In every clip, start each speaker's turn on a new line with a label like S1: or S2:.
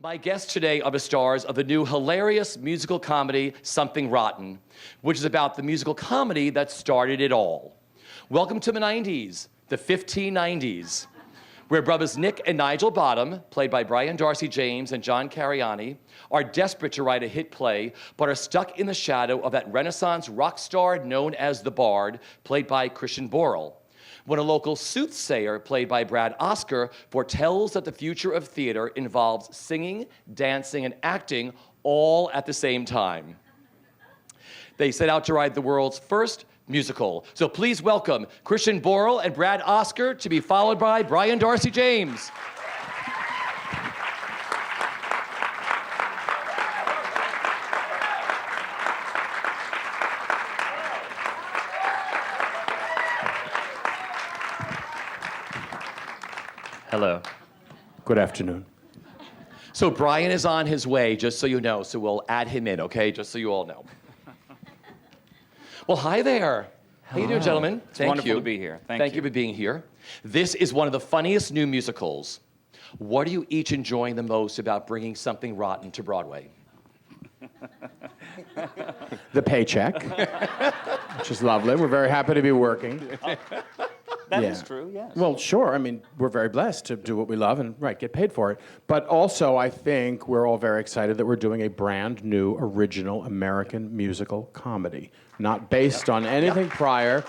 S1: My guests today are the stars of the new hilarious musical comedy, Something Rotten, which is about the musical comedy that started it all. Welcome to the 90s, the 1590s, where brothers Nick and Nigel Bottom, played by Brian Darcy James and John Cariani, are desperate to write a hit play, but are stuck in the shadow of that Renaissance rock star known as the Bard, played by Christian Borle. When a local soothsayer, played by Brad Oscar, foretells that the future of theater involves singing, dancing, and acting all at the same time. They set out to write the world's first musical. So please welcome Christian Borle and Brad Oscar, to be followed by Brian Darcy James.
S2: Hello.
S3: Good afternoon.
S1: So Brian is on his way, just so you know, so we'll add him in, okay? Just so you all know. Well, hi there. How you doing, gentlemen?
S2: It's wonderful to be here. Thank
S1: you for being here. This is one of the funniest new musicals. What are you each enjoying the most about bringing Something Rotten to Broadway?
S3: The paycheck, which is lovely. We're very happy to be working.
S2: That is true, yes.
S3: Well, sure. I mean, we're very blessed to do what we love and, get paid for it. But also, I think we're all very excited that we're doing a brand new, original American musical comedy, not based on anything prior.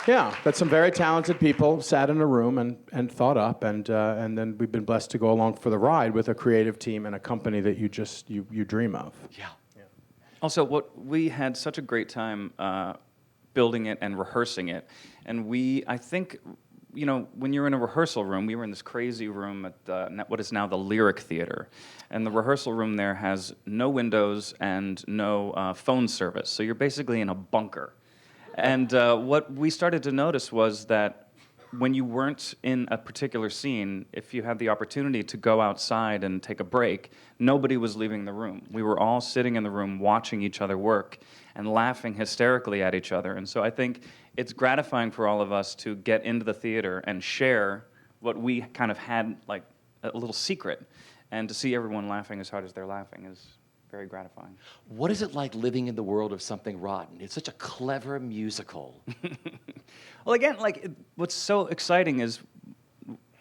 S3: Yeah, but some very talented people sat in a room and thought up, and then we've been blessed to go along for the ride with a creative team and a company that you dream of.
S1: Yeah.
S2: Also, we had such a great time building it and rehearsing it. And I think, when you're in a rehearsal room, we were in this crazy room at what is now the Lyric Theater. And the rehearsal room there has no windows and no phone service. So you're basically in a bunker. And what we started to notice was that when you weren't in a particular scene, if you had the opportunity to go outside and take a break, nobody was leaving the room. We were all sitting in the room watching each other work and laughing hysterically at each other. And so I think it's gratifying for all of us to get into the theater and share what we kind of had, like a little secret. And to see everyone laughing as hard as they're laughing is very gratifying.
S1: What is it like living in the world of Something Rotten? It's such a clever musical.
S2: Well, again, what's so exciting is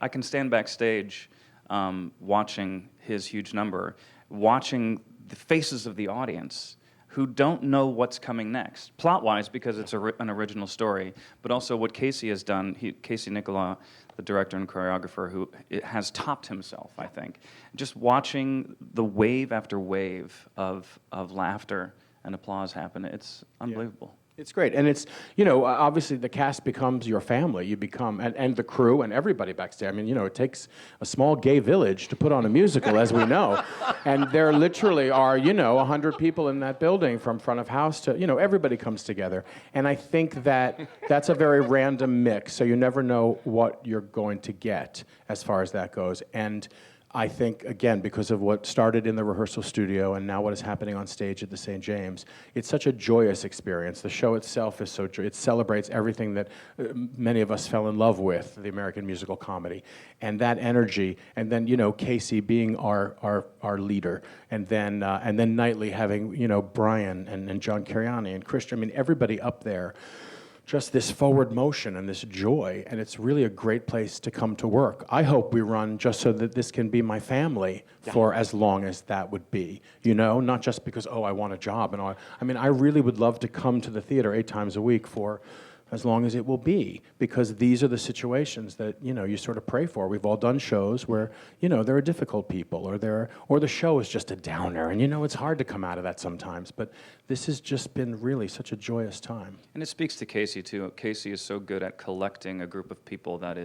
S2: I can stand backstage watching his huge number, watching the faces of the audience who don't know what's coming next, plot-wise, because it's an original story, but also what Casey has done. Casey Nicola, the director and choreographer, who has topped himself, I think. Just watching the wave after wave of laughter and applause happen, it's unbelievable.
S3: It's great, and it's, obviously the cast becomes your family. You become, and the crew and everybody backstage. I mean, it takes a small gay village to put on a musical, as we know. And there literally are, 100 people in that building from front of house to, everybody comes together. And I think that's a very random mix, so you never know what you're going to get as far as that goes. And I think, again, because of what started in the rehearsal studio and now what is happening on stage at the St. James, it's such a joyous experience. The show itself is so it celebrates everything that many of us fell in love with, the American musical comedy. And that energy, and then, Casey being our leader, and then nightly having, Brian and John Cariani and Christian, I mean, everybody up there. Just this forward motion and this joy, and it's really a great place to come to work. I hope we run just so that this can be my family for as long as that would be, not just because, I want a job and all. I mean, I really would love to come to the theater 8 times a week for as long as it will be, because these are the situations that, you sort of pray for. We've all done shows where, there are difficult people, or the show is just a downer, and it's hard to come out of that sometimes, but this has just been really such a joyous time.
S2: And it speaks to Casey, too. Casey is so good at collecting a group of people that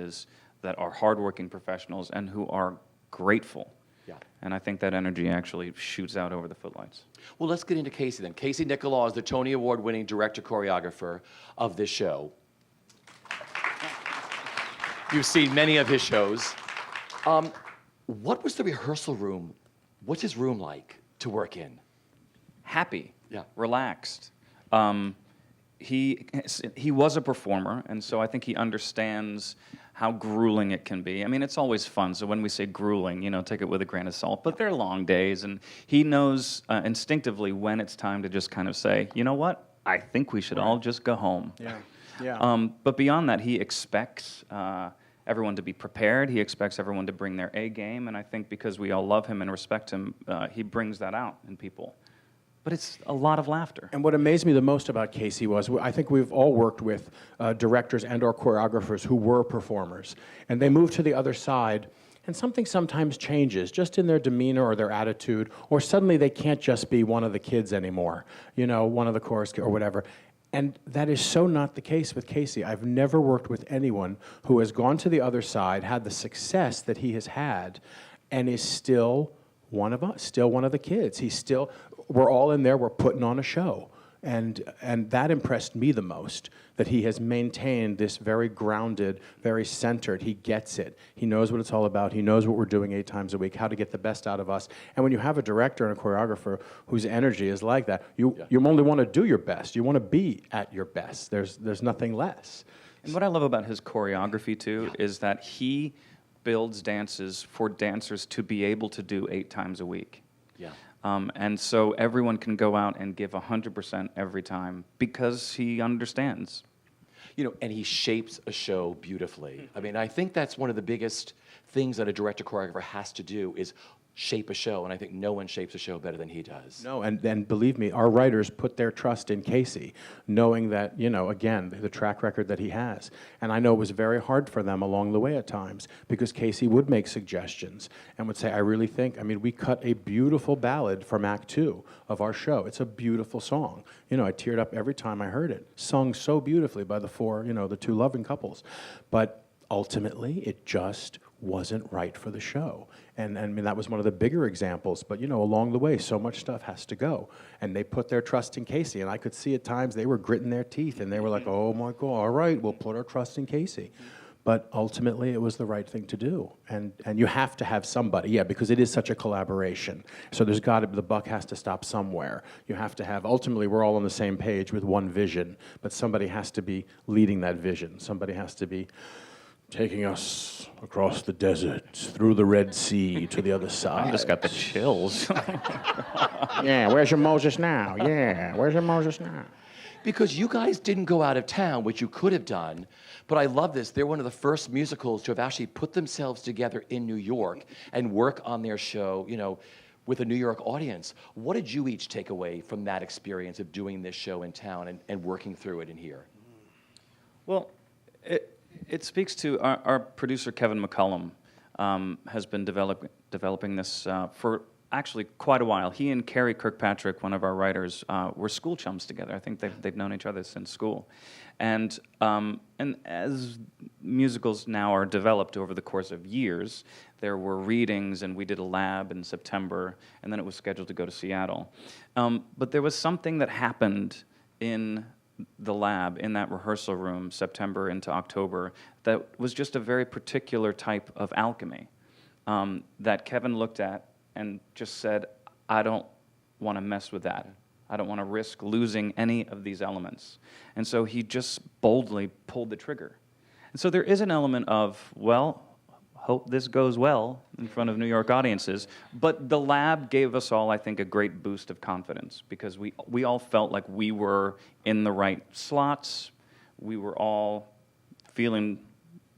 S2: are hardworking professionals and who are grateful.
S1: Yeah.
S2: And I think that energy actually shoots out over the footlights.
S1: Well, let's get into Casey then. Casey Nicola is the Tony Award-winning director-choreographer of this show. You've seen many of his shows. What was the rehearsal room? What's his room like to work in?
S2: Happy.
S1: Yeah.
S2: Relaxed. he was a performer, and so I think he understands how grueling it can be. I mean, it's always fun, so when we say grueling, take it with a grain of salt, but they're long days, and he knows instinctively when it's time to just kind of say, you know what, I think we should all just go home.
S3: Yeah, yeah.
S2: But beyond that, he expects everyone to be prepared. He expects everyone to bring their A game, and I think because we all love him and respect him, he brings that out in people. But it's a lot of laughter.
S3: And what amazed me the most about Casey was, I think we've all worked with directors and or choreographers who were performers, and they moved to the other side, and something sometimes changes, just in their demeanor or their attitude, or suddenly they can't just be one of the kids anymore, one of the chorus or whatever. And that is so not the case with Casey. I've never worked with anyone who has gone to the other side, had the success that he has had, and is still one of us, still one of the kids. We're all in there, we're putting on a show. And that impressed me the most, that he has maintained this very grounded, very centered. He gets it. He knows what it's all about. He knows what we're doing 8 times a week, how to get the best out of us. And when you have a director and a choreographer whose energy is like that, you only want to do your best. You want to be at your best. There's nothing less.
S2: And what I love about his choreography, too, is that he builds dances for dancers to be able to do 8 times a week.
S1: Yeah.
S2: And so everyone can go out and give 100% every time because he understands.
S1: And he shapes a show beautifully. I mean, I think that's one of the biggest things that a director choreographer has to do is shape a show, and I think no one shapes a show better than he does.
S3: No, and then believe me, our writers put their trust in Casey, knowing that, again, the track record that he has. And I know it was very hard for them along the way at times, because Casey would make suggestions and would say, I really think, we cut a beautiful ballad from Act 2 of our show. It's a beautiful song. I teared up every time I heard it, sung so beautifully by the 2 loving couples. But ultimately, it just wasn't right for the show. And that was one of the bigger examples. But, along the way, so much stuff has to go. And they put their trust in Casey. And I could see at times they were gritting their teeth. And they were like, oh, my God, all right, we'll put our trust in Casey. But ultimately, it was the right thing to do. And you have to have somebody, because it is such a collaboration. So the buck has to stop somewhere. You have to have, ultimately, we're all on the same page with one vision. But somebody has to be leading that vision. Somebody has to be taking us across the desert, through the Red Sea, to the other side.
S2: I just got the chills.
S3: Yeah, where's your Moses now? Yeah, where's your Moses now?
S1: Because you guys didn't go out of town, which you could have done, but I love this. They're one of the first musicals to have actually put themselves together in New York and work on their show, with a New York audience. What did you each take away from that experience of doing this show in town and working through it in here?
S2: Well, it speaks to our producer, Kevin McCullum, has been developing this for actually quite a while. He and Carrie Kirkpatrick, one of our writers, were school chums together. I think they've known each other since school. And as musicals now are developed over the course of years, there were readings, and we did a lab in September, and then it was scheduled to go to Seattle. But there was something that happened in the lab, in that rehearsal room, September into October, that was just a very particular type of alchemy that Kevin looked at and just said, I don't want to mess with that. I don't want to risk losing any of these elements. And so he just boldly pulled the trigger. And so there is an element of, hope this goes well in front of New York audiences. But the lab gave us all, I think, a great boost of confidence, because we all felt like we were in the right slots. We were all feeling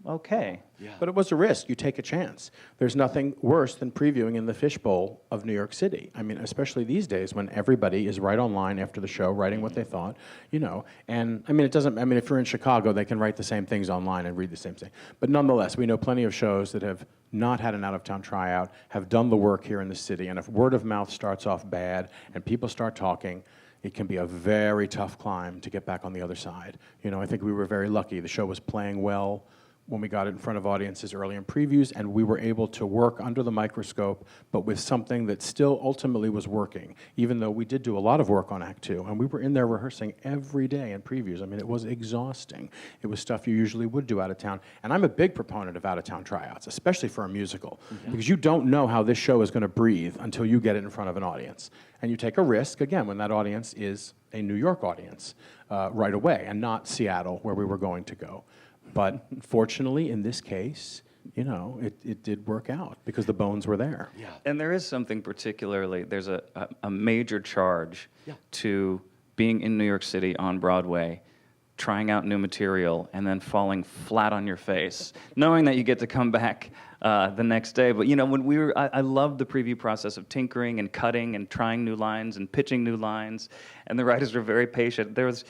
S2: okay.
S1: Yeah.
S3: But it was a risk. You take a chance. There's nothing worse than previewing in the fishbowl of New York City. Especially these days when everybody is right online after the show, writing what they thought, And it doesn't. If you're in Chicago, they can write the same things online and read the same thing. But nonetheless, we know plenty of shows that have not had an out-of-town tryout, have done the work here in the city, and if word of mouth starts off bad and people start talking, it can be a very tough climb to get back on the other side. I think we were very lucky. The show was playing well. when we got it in front of audiences early in previews, and we were able to work under the microscope, but with something that still ultimately was working, even though we did do a lot of work on Act Two, and we were in there rehearsing every day in previews. I mean, it was exhausting. It was stuff you usually would do out of town, and I'm a big proponent of out-of-town tryouts, especially for a musical, because you don't know how this show is going to breathe until you get it in front of an audience. And you take a risk, again, when that audience is a New York audience right away, and not Seattle, where we were going to go. But fortunately, in this case, you know, it did work out because the bones were there.
S1: Yeah.
S2: And there is something particularly, there's a major charge to being in New York City on Broadway, trying out new material, and then falling flat on your face, knowing that you get to come back the next day. But you know, when we were, I loved the preview process of tinkering and cutting and trying new lines and pitching new lines, and the writers were very patient. There's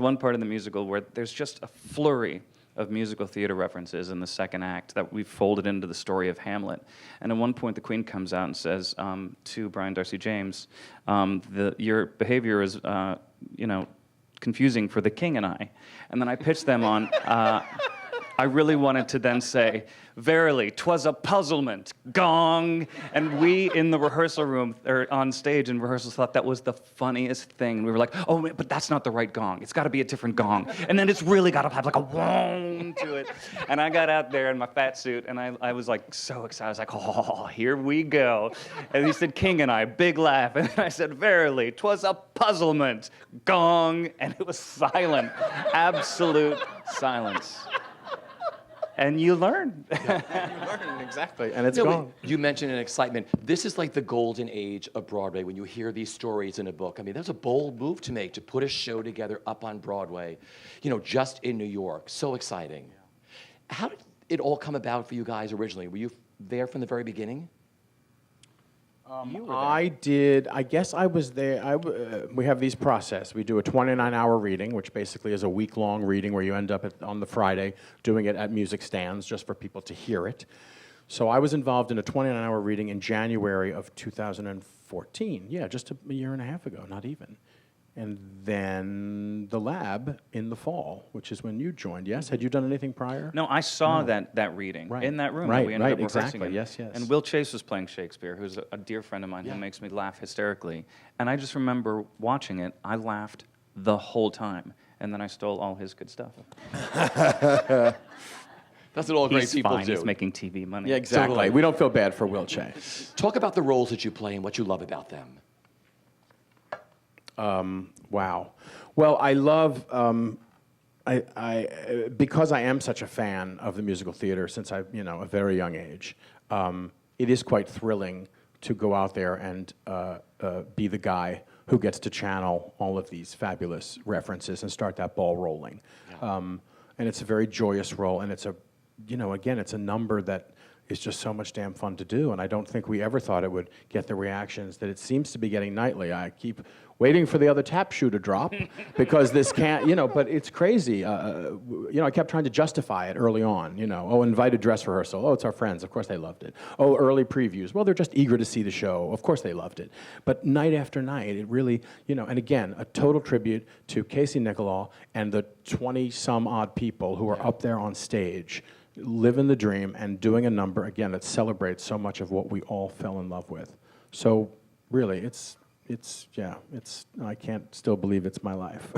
S2: one part in the musical where there's just a flurry of musical theater references in the second act that we folded into the story of Hamlet. And at one point, the Queen comes out and says to Brian Darcy James, your behavior is, you know, confusing for the king and I. And then I pitched them on, I really wanted to then say, verily, 'twas a puzzlement, gong. And we in the rehearsal room, or on stage in rehearsals, thought that was the funniest thing. We were like, oh, but that's not the right gong. It's gotta be a different gong. And then it's really gotta have like a wong to it. And I got out there in my fat suit, and I was like so excited. I was like, oh, here we go. And he said, king and I, big laugh. And I said, verily, 'twas a puzzlement, gong. And it was silent, absolute silence. And you learn.
S3: You learn, exactly, and it's
S1: No,
S3: gone.
S1: You mentioned an excitement. This is like the golden age of Broadway when you hear these stories in a book. I mean, that's a bold move to make, to put a show together up on Broadway, you know, just in New York. So exciting. How did it all come about for you guys originally? Were you there from the very beginning?
S3: I did. I guess I was there. We have these process. We do a 29-hour reading, which basically is a week-long reading where you end up on the Friday doing it at music stands just for people to hear it. So I was involved in a 29-hour reading in January of 2014. Yeah, just a year and a half ago, not even. And then the lab in the fall, which is when you joined. Yes, had you done anything prior?
S2: No, I saw that reading in that room.
S3: Right,
S2: that we ended up rehearsing
S3: exactly.
S2: in.
S3: Yes, yes.
S2: And Will Chase was playing Shakespeare, who's a dear friend of mine who makes me laugh hysterically. And I just remember watching it. I laughed the whole time, and then I stole all his good stuff.
S1: That's what all great
S2: He's
S1: people
S2: fine.
S1: do.
S2: He's making TV money.
S3: Yeah, exactly.
S1: Totally.
S3: We don't feel bad for Will Chase.
S1: Talk about the roles that you play and what you love about them.
S3: Wow. Well, I love, because I am such a fan of the musical theater since a very young age, it is quite thrilling to go out there and be the guy who gets to channel all of these fabulous references and start that ball rolling.
S1: Yeah.
S3: And it's a very joyous role, and it's it's a number that is just so much damn fun to do, and I don't think we ever thought it would get the reactions that it seems to be getting nightly. I keep waiting for the other tap shoe to drop because this can't, but it's crazy. I kept trying to justify it early on, invited dress rehearsal. Oh, it's our friends. Of course they loved it. Oh, early previews. Well, they're just eager to see the show. Of course they loved it. But night after night, it really, and again, a total tribute to Casey Nicholaw and the 20-some-odd people who are up there on stage living the dream and doing a number, again, that celebrates so much of what we all fell in love with. So really, I can't still believe it's my life.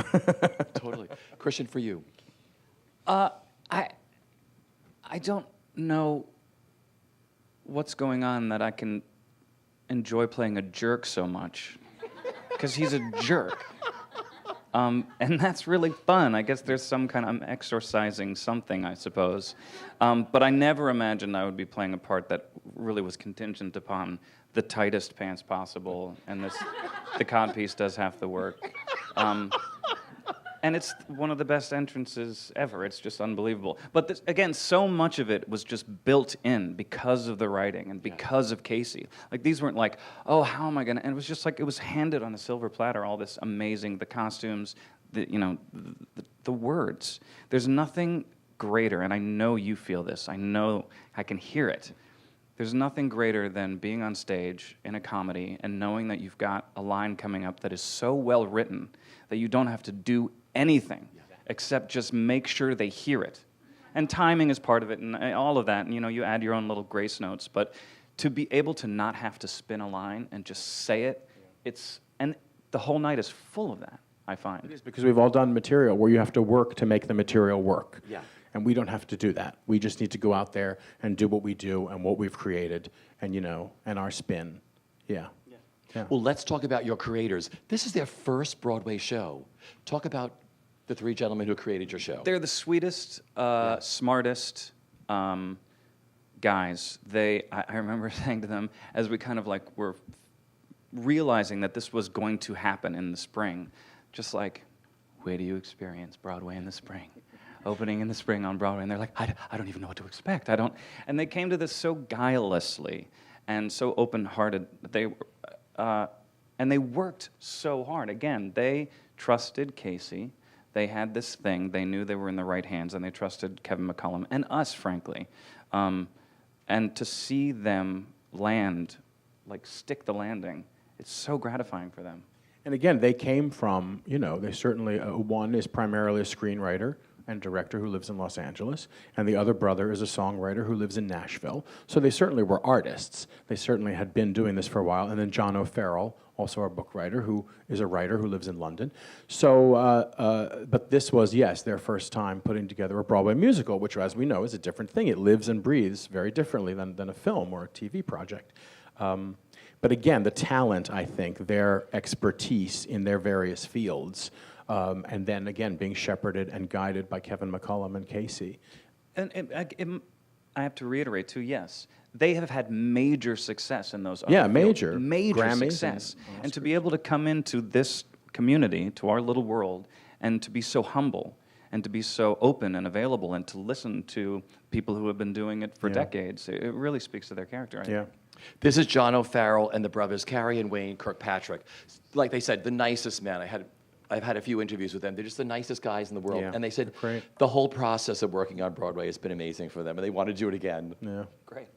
S1: Totally. Christian, for you.
S2: I don't know what's going on that I can enjoy playing a jerk so much, because he's a jerk. And that's really fun. I guess there's some kind of, I'm exorcising something, I suppose. But I never imagined I would be playing a part that really was contingent upon the tightest pants possible, and the codpiece does half the work. And it's one of the best entrances ever. It's just unbelievable. But again, so much of it was just built in because of the writing and because of Casey. Like, these weren't like, oh, how am I gonna? And it was just like, it was handed on a silver platter. All this amazing, the costumes, the words. There's nothing greater, and I know you feel this. I know I can hear it. There's nothing greater than being on stage in a comedy and knowing that you've got a line coming up that is so well written that you don't have to do anything except just make sure they hear it. And timing is part of it, and all of that. And you add your own little grace notes. But to be able to not have to spin a line and just say it, and the whole night is full of that, I find.
S3: It is, because we've all done material where you have to work to make the material work.
S1: Yeah.
S3: And we don't have to do that. We just need to go out there and do what we do and what we've created and, and our spin. Yeah. Yeah.
S1: Well, let's talk about your creators. This is their first Broadway show. Talk about the three gentlemen who created your show.
S2: They're the sweetest, smartest guys. I remember saying to them, as we kind of were realizing that this was going to happen in the spring, just like, where do you experience Broadway in the spring? Opening in the spring on Broadway. And they're like, I don't even know what to expect. And they came to this so guilelessly and so open-hearted. And they worked so hard. Again, they trusted Casey. They had this thing. They knew they were in the right hands, and they trusted Kevin McCullum and us, frankly. And to see them land, stick the landing, it's so gratifying for them.
S3: And again, they came from, they certainly, one is primarily a screenwriter and director who lives in Los Angeles, and the other brother is a songwriter who lives in Nashville. So they certainly were artists. They certainly had been doing this for a while. And then John O'Farrell, also our book writer, who is a writer who lives in London. So, but this was, yes, their first time putting together a Broadway musical, which, as we know, is a different thing. It lives and breathes very differently than a film or a TV project. But again, the talent, I think, their expertise in their various fields, and then again being shepherded and guided by Kevin McCullum and Casey.
S2: And I have to reiterate too. Yes, they have had major success in those. Other
S3: major
S2: Grammys success,
S3: and
S2: and to be able to come into this community, to our little world, and to be so humble, and to be so open and available, and to listen to people who have been doing it for decades, it really speaks to their character.
S3: Yeah.
S1: This is John O'Farrell and the brothers, Carrie and Wayne Kirkpatrick. Like they said, the nicest men. I've had a few interviews with them. They're just the nicest guys in the world.
S3: Yeah,
S1: and they said
S3: great.
S1: the whole process of working on Broadway has been amazing for them, and they want to do it again.
S3: Yeah.
S1: Great.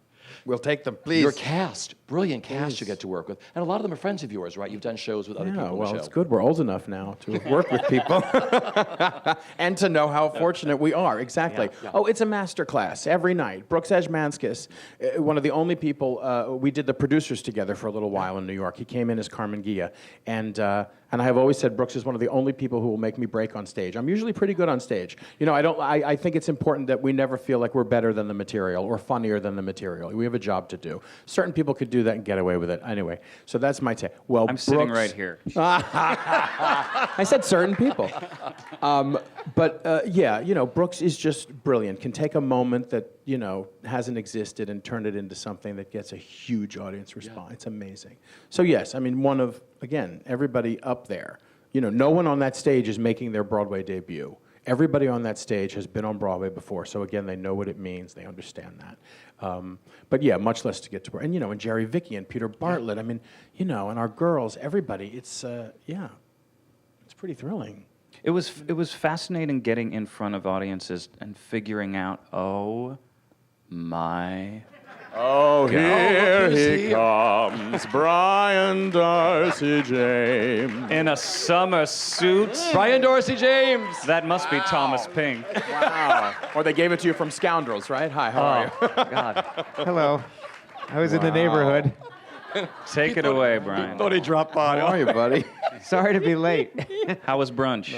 S4: We'll take them, please.
S1: Your cast, brilliant cast you get to work with. And a lot of them are friends of yours, right? You've done shows with other people on
S3: Well,
S1: the show.
S3: it's good. We're old enough now to work with people and to know how fortunate we are. Exactly.
S1: Yeah.
S3: Oh, it's a master class every night. Brooks Edgmanskis, one of the only people, we did the producers together for a little while in New York. He came in as Carmen Gia. And I have always said Brooks is one of the only people who will make me break on stage. I'm usually pretty good on stage. I think it's important that we never feel like we're better than the material or funnier than the material. We have a job to do. Certain people could do that and get away with it. Anyway, so that's my take. Well,
S2: I'm sitting right here.
S3: I said certain people. Brooks is just brilliant. Can take a moment that, hasn't existed and turn it into something that gets a huge audience response. Yeah. It's amazing. So yes, again, everybody up there. No one on that stage is making their Broadway debut. Everybody on that stage has been on Broadway before, so again, they know what it means. They understand that. But yeah, much less to get to. And Jerry Vicky and Peter Bartlett. And our girls, everybody. It's pretty thrilling.
S2: It was fascinating getting in front of audiences and figuring out, oh my.
S3: Oh,
S2: here
S3: he comes, Brian Darcy James.
S2: In a summer suit.
S1: Brian Dorsey James.
S2: That must be Thomas Pink.
S3: Wow. Or they gave it to you from Scoundrels, right? Hi, how are you?
S2: God.
S4: Hello. I was in the neighborhood.
S2: Take it away, Brian.
S1: Thought he dropped by.
S3: How are you, buddy?
S4: Sorry to be late.
S2: How was brunch?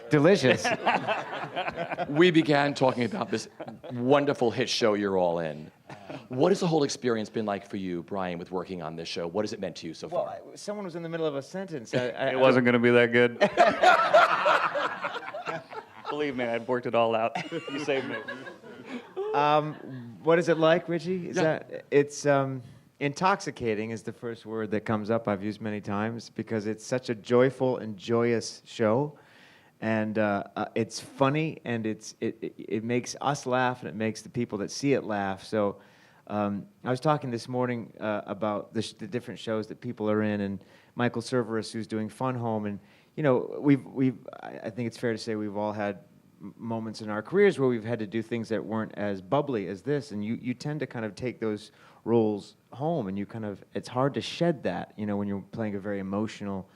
S4: Delicious.
S1: We began talking about this wonderful hit show you're all in. What has the whole experience been like for you, Brian, with working on this show? What has it meant to you so far?
S4: Well, someone was in the middle of a sentence.
S2: It wasn't going to be that good. Believe me, I'd worked it all out. You saved me.
S4: What is it like, Richie? It's intoxicating is the first word that comes up. I've used many times because it's such a joyful and joyous show. And it's funny, and it makes us laugh, and it makes the people that see it laugh. So I was talking this morning about the different shows that people are in, and Michael Cerveris, who's doing Fun Home, and I think it's fair to say we've all had moments in our careers where we've had to do things that weren't as bubbly as this, and you tend to kind of take those roles home, and it's hard to shed that, when you're playing a very emotional,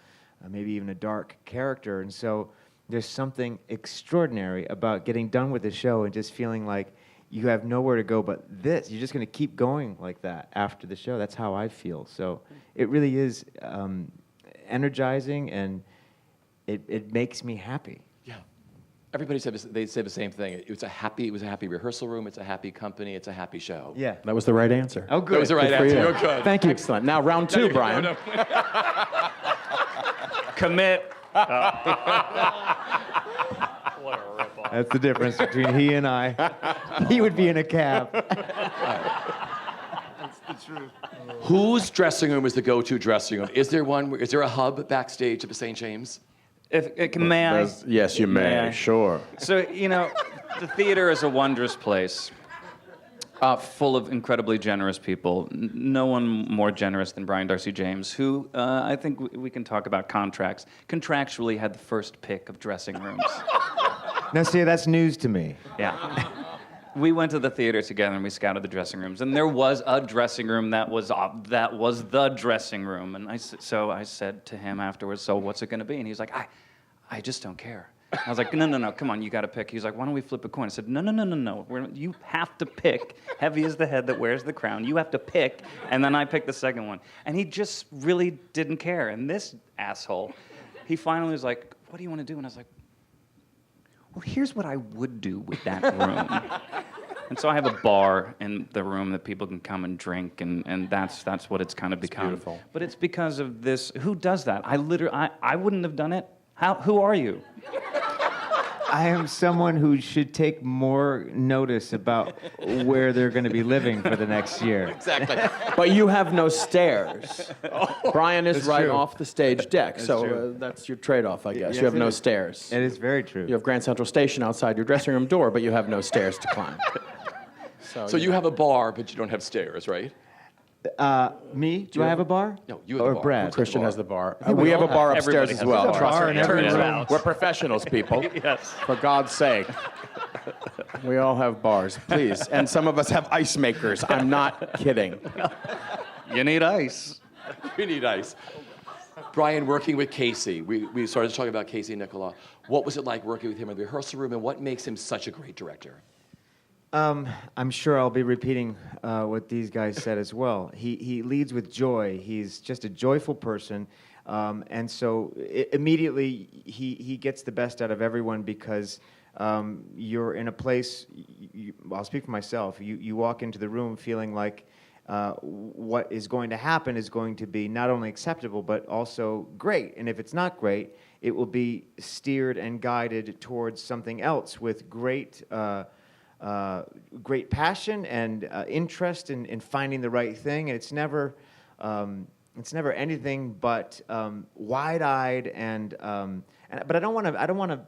S4: maybe even a dark character, and so. there's something extraordinary about getting done with the show and just feeling like you have nowhere to go but this. You're just going to keep going like that after the show. That's how I feel. So it really is energizing, and it makes me happy.
S1: Yeah. Everybody said they say the same thing. It was a happy rehearsal room. It's a happy company. It's a happy show.
S4: Yeah.
S3: That was the right answer.
S4: Oh, good.
S1: That was the right
S3: Good for
S1: answer.
S3: you.
S1: You're good.
S3: Thank you. Excellent. Now, round two, Brian.
S2: Commit.
S5: What a ripoff.
S4: That's the difference between he and I. He would be in a cab.
S5: That's the truth.
S1: Whose dressing room is the go-to dressing room? Is there one? Is there a hub backstage at the St. James?
S2: May I?
S3: Yes, you may.
S2: I?
S3: Sure.
S2: So, the theater is a wondrous place, full of incredibly generous people. No one more generous than Brian Darcy James, who I think we can talk about contracts. Contractually had the first pick of dressing rooms.
S4: Now, see, that's news to me.
S2: Yeah. We went to the theater together and we scouted the dressing rooms, and there was a dressing room that was the dressing room. And I said to him afterwards, "So what's it going to be?" And he was like, "I just don't care." I was like, no, come on, you got to pick. He was like, "Why don't we flip a coin?" I said, no. You have to pick. Heavy is the head that wears the crown. You have to pick. And then I picked the second one. And he just really didn't care. And this asshole, he finally was like, "What do you want to do?" And I was like, "Well, here's what I would do with that room." And so I have a bar in the room that people can come and drink, and that's what it's kind of become.
S3: Beautiful.
S2: But it's because of this. Who does that? I wouldn't have done it. Who are you?
S4: I am someone who should take more notice about where they're going to be living for the next year.
S1: Exactly.
S3: But you have no stairs. Brian is
S4: That's
S3: right
S4: true.
S3: off the stage deck, so
S4: true.
S3: that's your trade-off, I guess.
S4: Yes,
S3: You have
S4: it
S3: no
S4: is.
S3: stairs.
S4: It is very true.
S3: You have Grand Central Station outside your dressing room door, but you have no stairs to climb.
S1: So you have a bar, but you don't have stairs, right?
S4: Me? Do I have a bar?
S1: No, you have
S4: Or
S1: the bar.
S4: Brad?
S1: Who's
S3: Christian
S1: bar?
S3: has the bar.
S4: think
S3: We
S4: we
S3: have a
S4: all
S3: bar
S2: have-
S3: upstairs
S2: everybody
S3: as
S2: has
S3: well.
S2: a bar.
S3: Trust
S4: Bar
S3: me.
S4: in every
S2: Turn it
S4: room.
S2: out.
S3: We're professionals, people.
S2: Yes.
S3: For God's sake. We all have bars, please. And some of us have ice makers. I'm not kidding.
S2: You need ice.
S1: We need ice. Brian, working with Casey, we started talking about Casey Nicola. What was it like working with him in the rehearsal room, and what makes him such a great director?
S4: I'm sure I'll be repeating what these guys said as well. He leads with joy. He's just a joyful person. And so immediately he gets the best out of everyone because you're in a place, I'll speak for myself, you walk into the room feeling like what is going to happen is going to be not only acceptable but also great. And if it's not great, it will be steered and guided towards something else with great passion and interest in finding the right thing. And it's never anything but wide-eyed but I don't want to.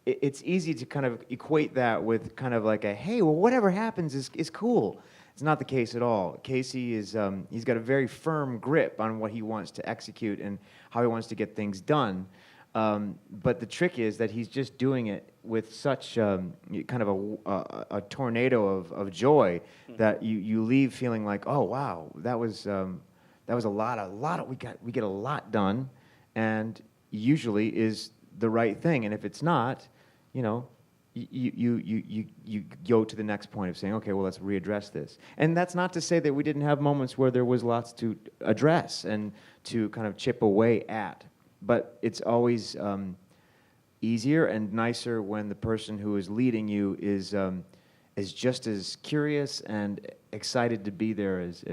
S4: It's easy to kind of equate that with kind of like hey, well, whatever happens is cool. It's not the case at all. Casey is he's got a very firm grip on what he wants to execute and how he wants to get things done. But the trick is that he's just doing it with such kind of a tornado of joy that you leave feeling like, oh wow, that was a lot. We get a lot done, and usually is the right thing. And if it's not, you go to the next point of saying, okay, well, let's readdress this. And that's not to say that we didn't have moments where there was lots to address and to kind of chip away at. But it's always easier and nicer when the person who is leading you is just as curious and excited to be there as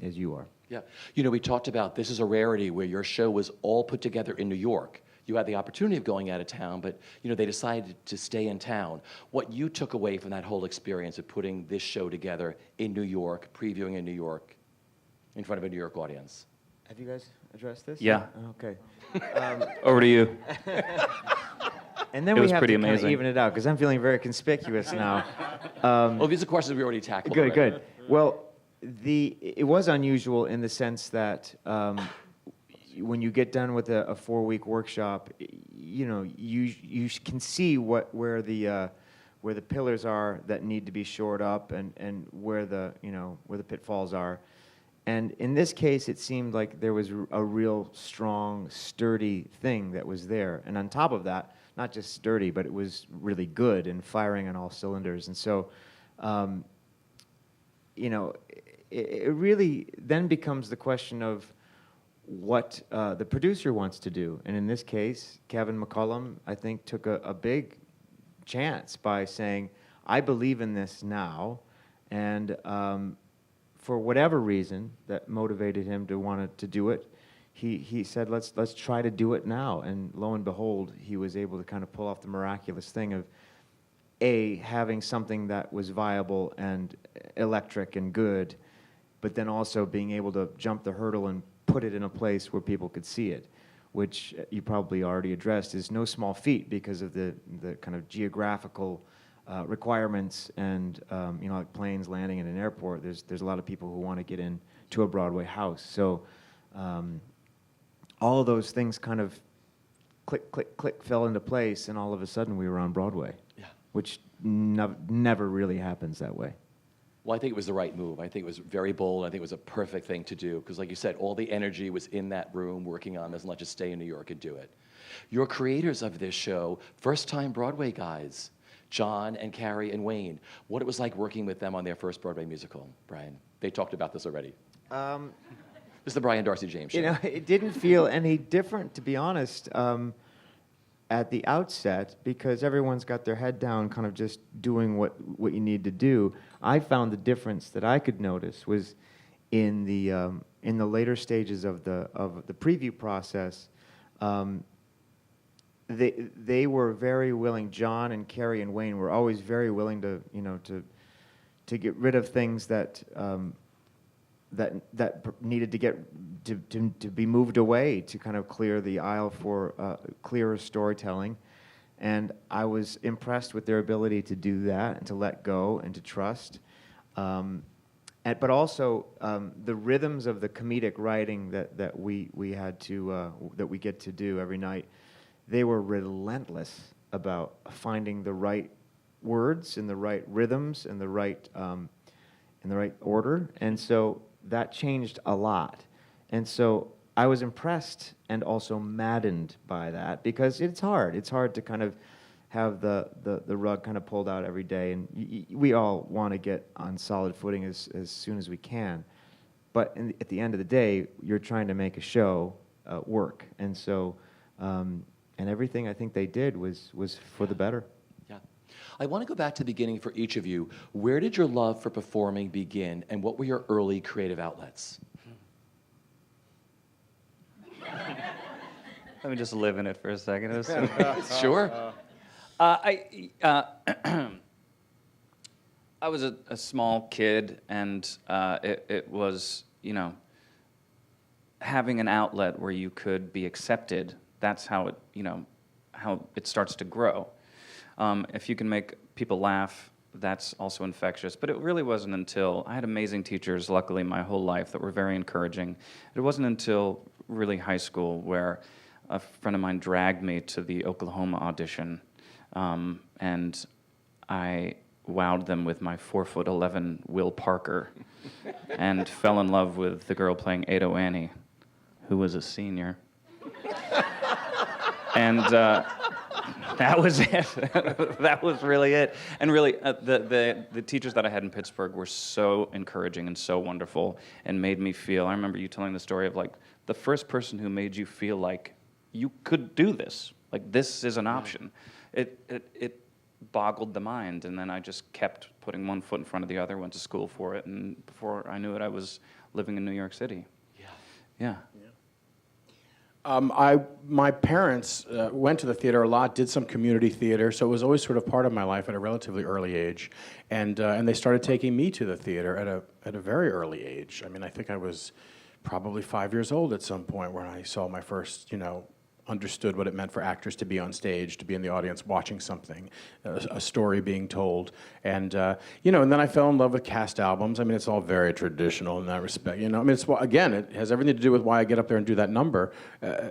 S4: you are.
S1: Yeah. We talked about this is a rarity where your show was all put together in New York. You had the opportunity of going out of town, but they decided to stay in town. What you took away from that whole experience of putting this show together in New York, previewing in New York, in front of a New York audience?
S4: Have you guys addressed this?
S2: Yeah.
S4: Okay.
S2: Over to you.
S4: And then
S2: It
S4: we
S2: was
S4: have
S2: pretty
S4: to kind of
S2: amazing.
S4: even it out because I'm feeling very conspicuous now.
S1: Well, these are questions we already tackled.
S4: Good,
S1: already.
S4: good. Well, it was unusual in the sense that when you get done with a 4-week workshop, you can see where the pillars are that need to be shored up and where the pitfalls are. And in this case, it seemed like there was a real strong, sturdy thing that was there. And on top of that, not just sturdy, but it was really good and firing on all cylinders. And so, you know, it really then becomes the question of what the producer wants to do. And in this case, Kevin McCullum, I think, took a big chance by saying, I believe in this now, and for whatever reason that motivated him to want to do it, he said, let's try to do it now. And lo and behold, he was able to kind of pull off the miraculous thing of having something that was viable and electric and good, but then also being able to jump the hurdle and put it in a place where people could see it, which you probably already addressed is no small feat because of the kind of geographical requirements and you know, like planes landing in an airport. There's a lot of people who want to get into a Broadway house. So all of those things kind of click, click, click fell into place, and all of a sudden we were on Broadway.
S1: Yeah.
S4: Which never really happens that way.
S1: Well, I think it was the right move. I think it was very bold. I think it was a perfect thing to do because, like you said, all the energy was in that room working on this, and let's just stay in New York and do it. You're creators of this show, first-time Broadway guys, John and Carrie and Wayne. What it was like working with them on their first Broadway musical, Brian? They talked about this already. This is the Brian Darcy James show.
S4: You know, it didn't feel any different, to be honest, at the outset, because everyone's got their head down, kind of just doing what you need to do. I found the difference that I could notice was in the later stages of the preview process. They were very willing. John and Carrie and Wayne were always very willing to, you know, to get rid of things that needed to get to be moved away to kind of clear the aisle for clearer storytelling. And I was impressed with their ability to do that and to let go and to trust. But also the rhythms of the comedic writing that we had to that we get to do every night. They were relentless about finding the right words and the right rhythms and the right order, and so that changed a lot. And so I was impressed and also maddened by that because it's hard. It's hard to kind of have the rug kind of pulled out every day, and we all want to get on solid footing as soon as we can. But at the end of the day, you're trying to make a show work, and so. And everything I think they did was for the better.
S1: Yeah. I want to go back to the beginning for each of you. Where did your love for performing begin, and what were your early creative outlets?
S2: Let me just live in it for a second.
S1: Sure.
S2: I was a small kid, and it was, you know, having an outlet where you could be accepted. That's how it, you know, how it starts to grow. If you can make people laugh, that's also infectious. But it really wasn't until I had amazing teachers, luckily, my whole life that were very encouraging. It wasn't until really high school where a friend of mine dragged me to the Oklahoma audition, and I wowed them with my 4'11" Will Parker, and fell in love with the girl playing Ado Annie, who was a senior. And that was it. That was really it. And really, the teachers that I had in Pittsburgh were so encouraging and so wonderful and made me feel, I remember you telling the story of like the first person who made you feel like you could do this, like this is an option. It boggled the mind, and then I just kept putting one foot in front of the other, went to school for it, and before I knew it, I was living in New York City. Yeah.
S3: My parents went to the theater a lot, did some community theater, so it was always sort of part of my life at a relatively early age, and they started taking me to the theater at a very early age. I mean, I think I was probably 5 years old at some point when I saw my first, you know, understood what it meant for actors to be on stage, to be in the audience watching something, a story being told. And, you know, and then I fell in love with cast albums. I mean, it's all very traditional in that respect. You know, I mean, again, it has everything to do with why I get up there and do that number.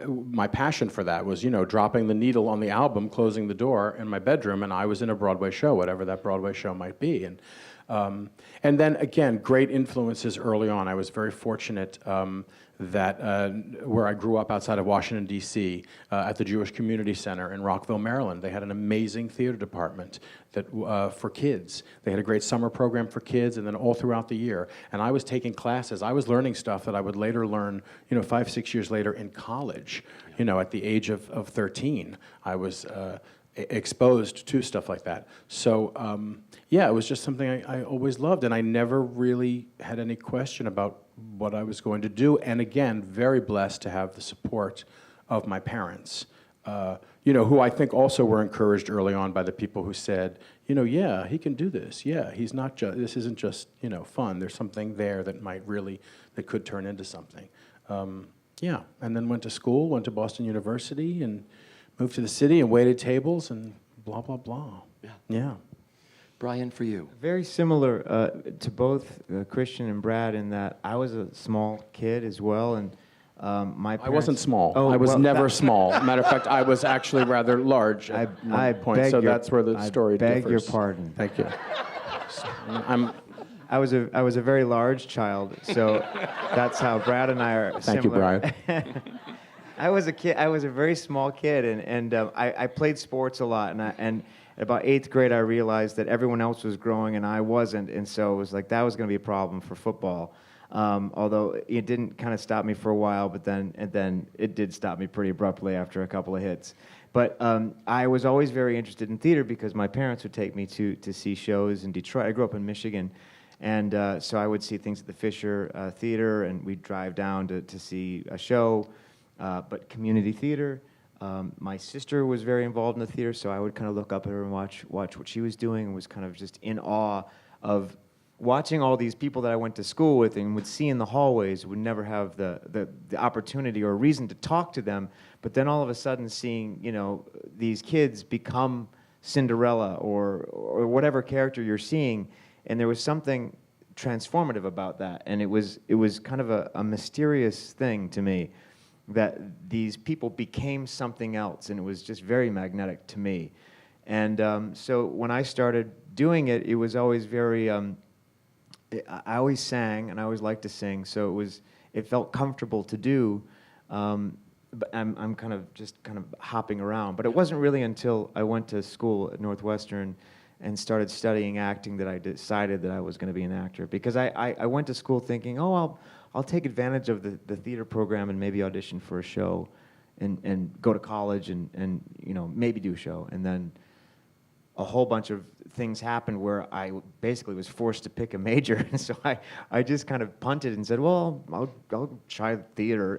S3: My passion for that was, you know, dropping the needle on the album, closing the door in my bedroom, and I was in a Broadway show, whatever that Broadway show might be. And And then again, great influences early on. I was very fortunate that where I grew up outside of Washington, D.C., at the Jewish Community Center in Rockville, Maryland, they had an amazing theater department that for kids. They had a great summer program for kids, and then all throughout the year. And I was taking classes. I was learning stuff that I would later learn, 5, 6 years later in college. At the age of 13, I was exposed to stuff like that. So, it was just something I always loved, and I never really had any question about what I was going to do. And again, very blessed to have the support of my parents, who I think also were encouraged early on by the people who said, yeah, he can do this. Yeah, he's not just, this isn't just, fun. There's something there that that could turn into something. And then went to school, went to Boston University, and moved to the city and waited tables and blah, blah, blah. Yeah.
S1: Brian, for you.
S4: Very similar to both Christian and Brad in that I was a small kid as well, and my parents...
S3: I wasn't small.
S4: Oh,
S3: I was
S4: well,
S3: never small. Matter of fact, I was actually rather large at one point, so that's where the story differs.
S4: I beg your pardon.
S3: Thank you.
S4: I was a very large child, so that's how Brad and I are
S3: Thank you,
S4: similar.
S3: Brian.
S4: I was a kid. I was a very small kid, and I played sports a lot. And about 8th grade, I realized that everyone else was growing and I wasn't, and so it was like that was going to be a problem for football. Although it didn't kind of stop me for a while, but then it did stop me pretty abruptly after a couple of hits. But I was always very interested in theater because my parents would take me to see shows in Detroit. I grew up in Michigan. And so I would see things at the Fisher Theater, and we'd drive down to see a show, but community theater. My sister was very involved in the theater, so I would kind of look up at her and watch what she was doing, and was kind of just in awe of watching all these people that I went to school with and would see in the hallways, would never have the opportunity or reason to talk to them, but then all of a sudden seeing, these kids become Cinderella or whatever character you're seeing. And there was something transformative about that, and it was kind of a mysterious thing to me that these people became something else, and it was just very magnetic to me. And so when I started doing it, it was always very. I always sang, and I always liked to sing, so it felt comfortable to do. But I'm kind of hopping around, but it wasn't really until I went to school at Northwestern and started studying acting that I decided that I was going to be an actor. Because I went to school thinking, I'll take advantage of the theater program and maybe audition for a show and go to college and maybe do a show. And then a whole bunch of things happened where I basically was forced to pick a major. And so I just kind of punted and said, well, I'll try theater.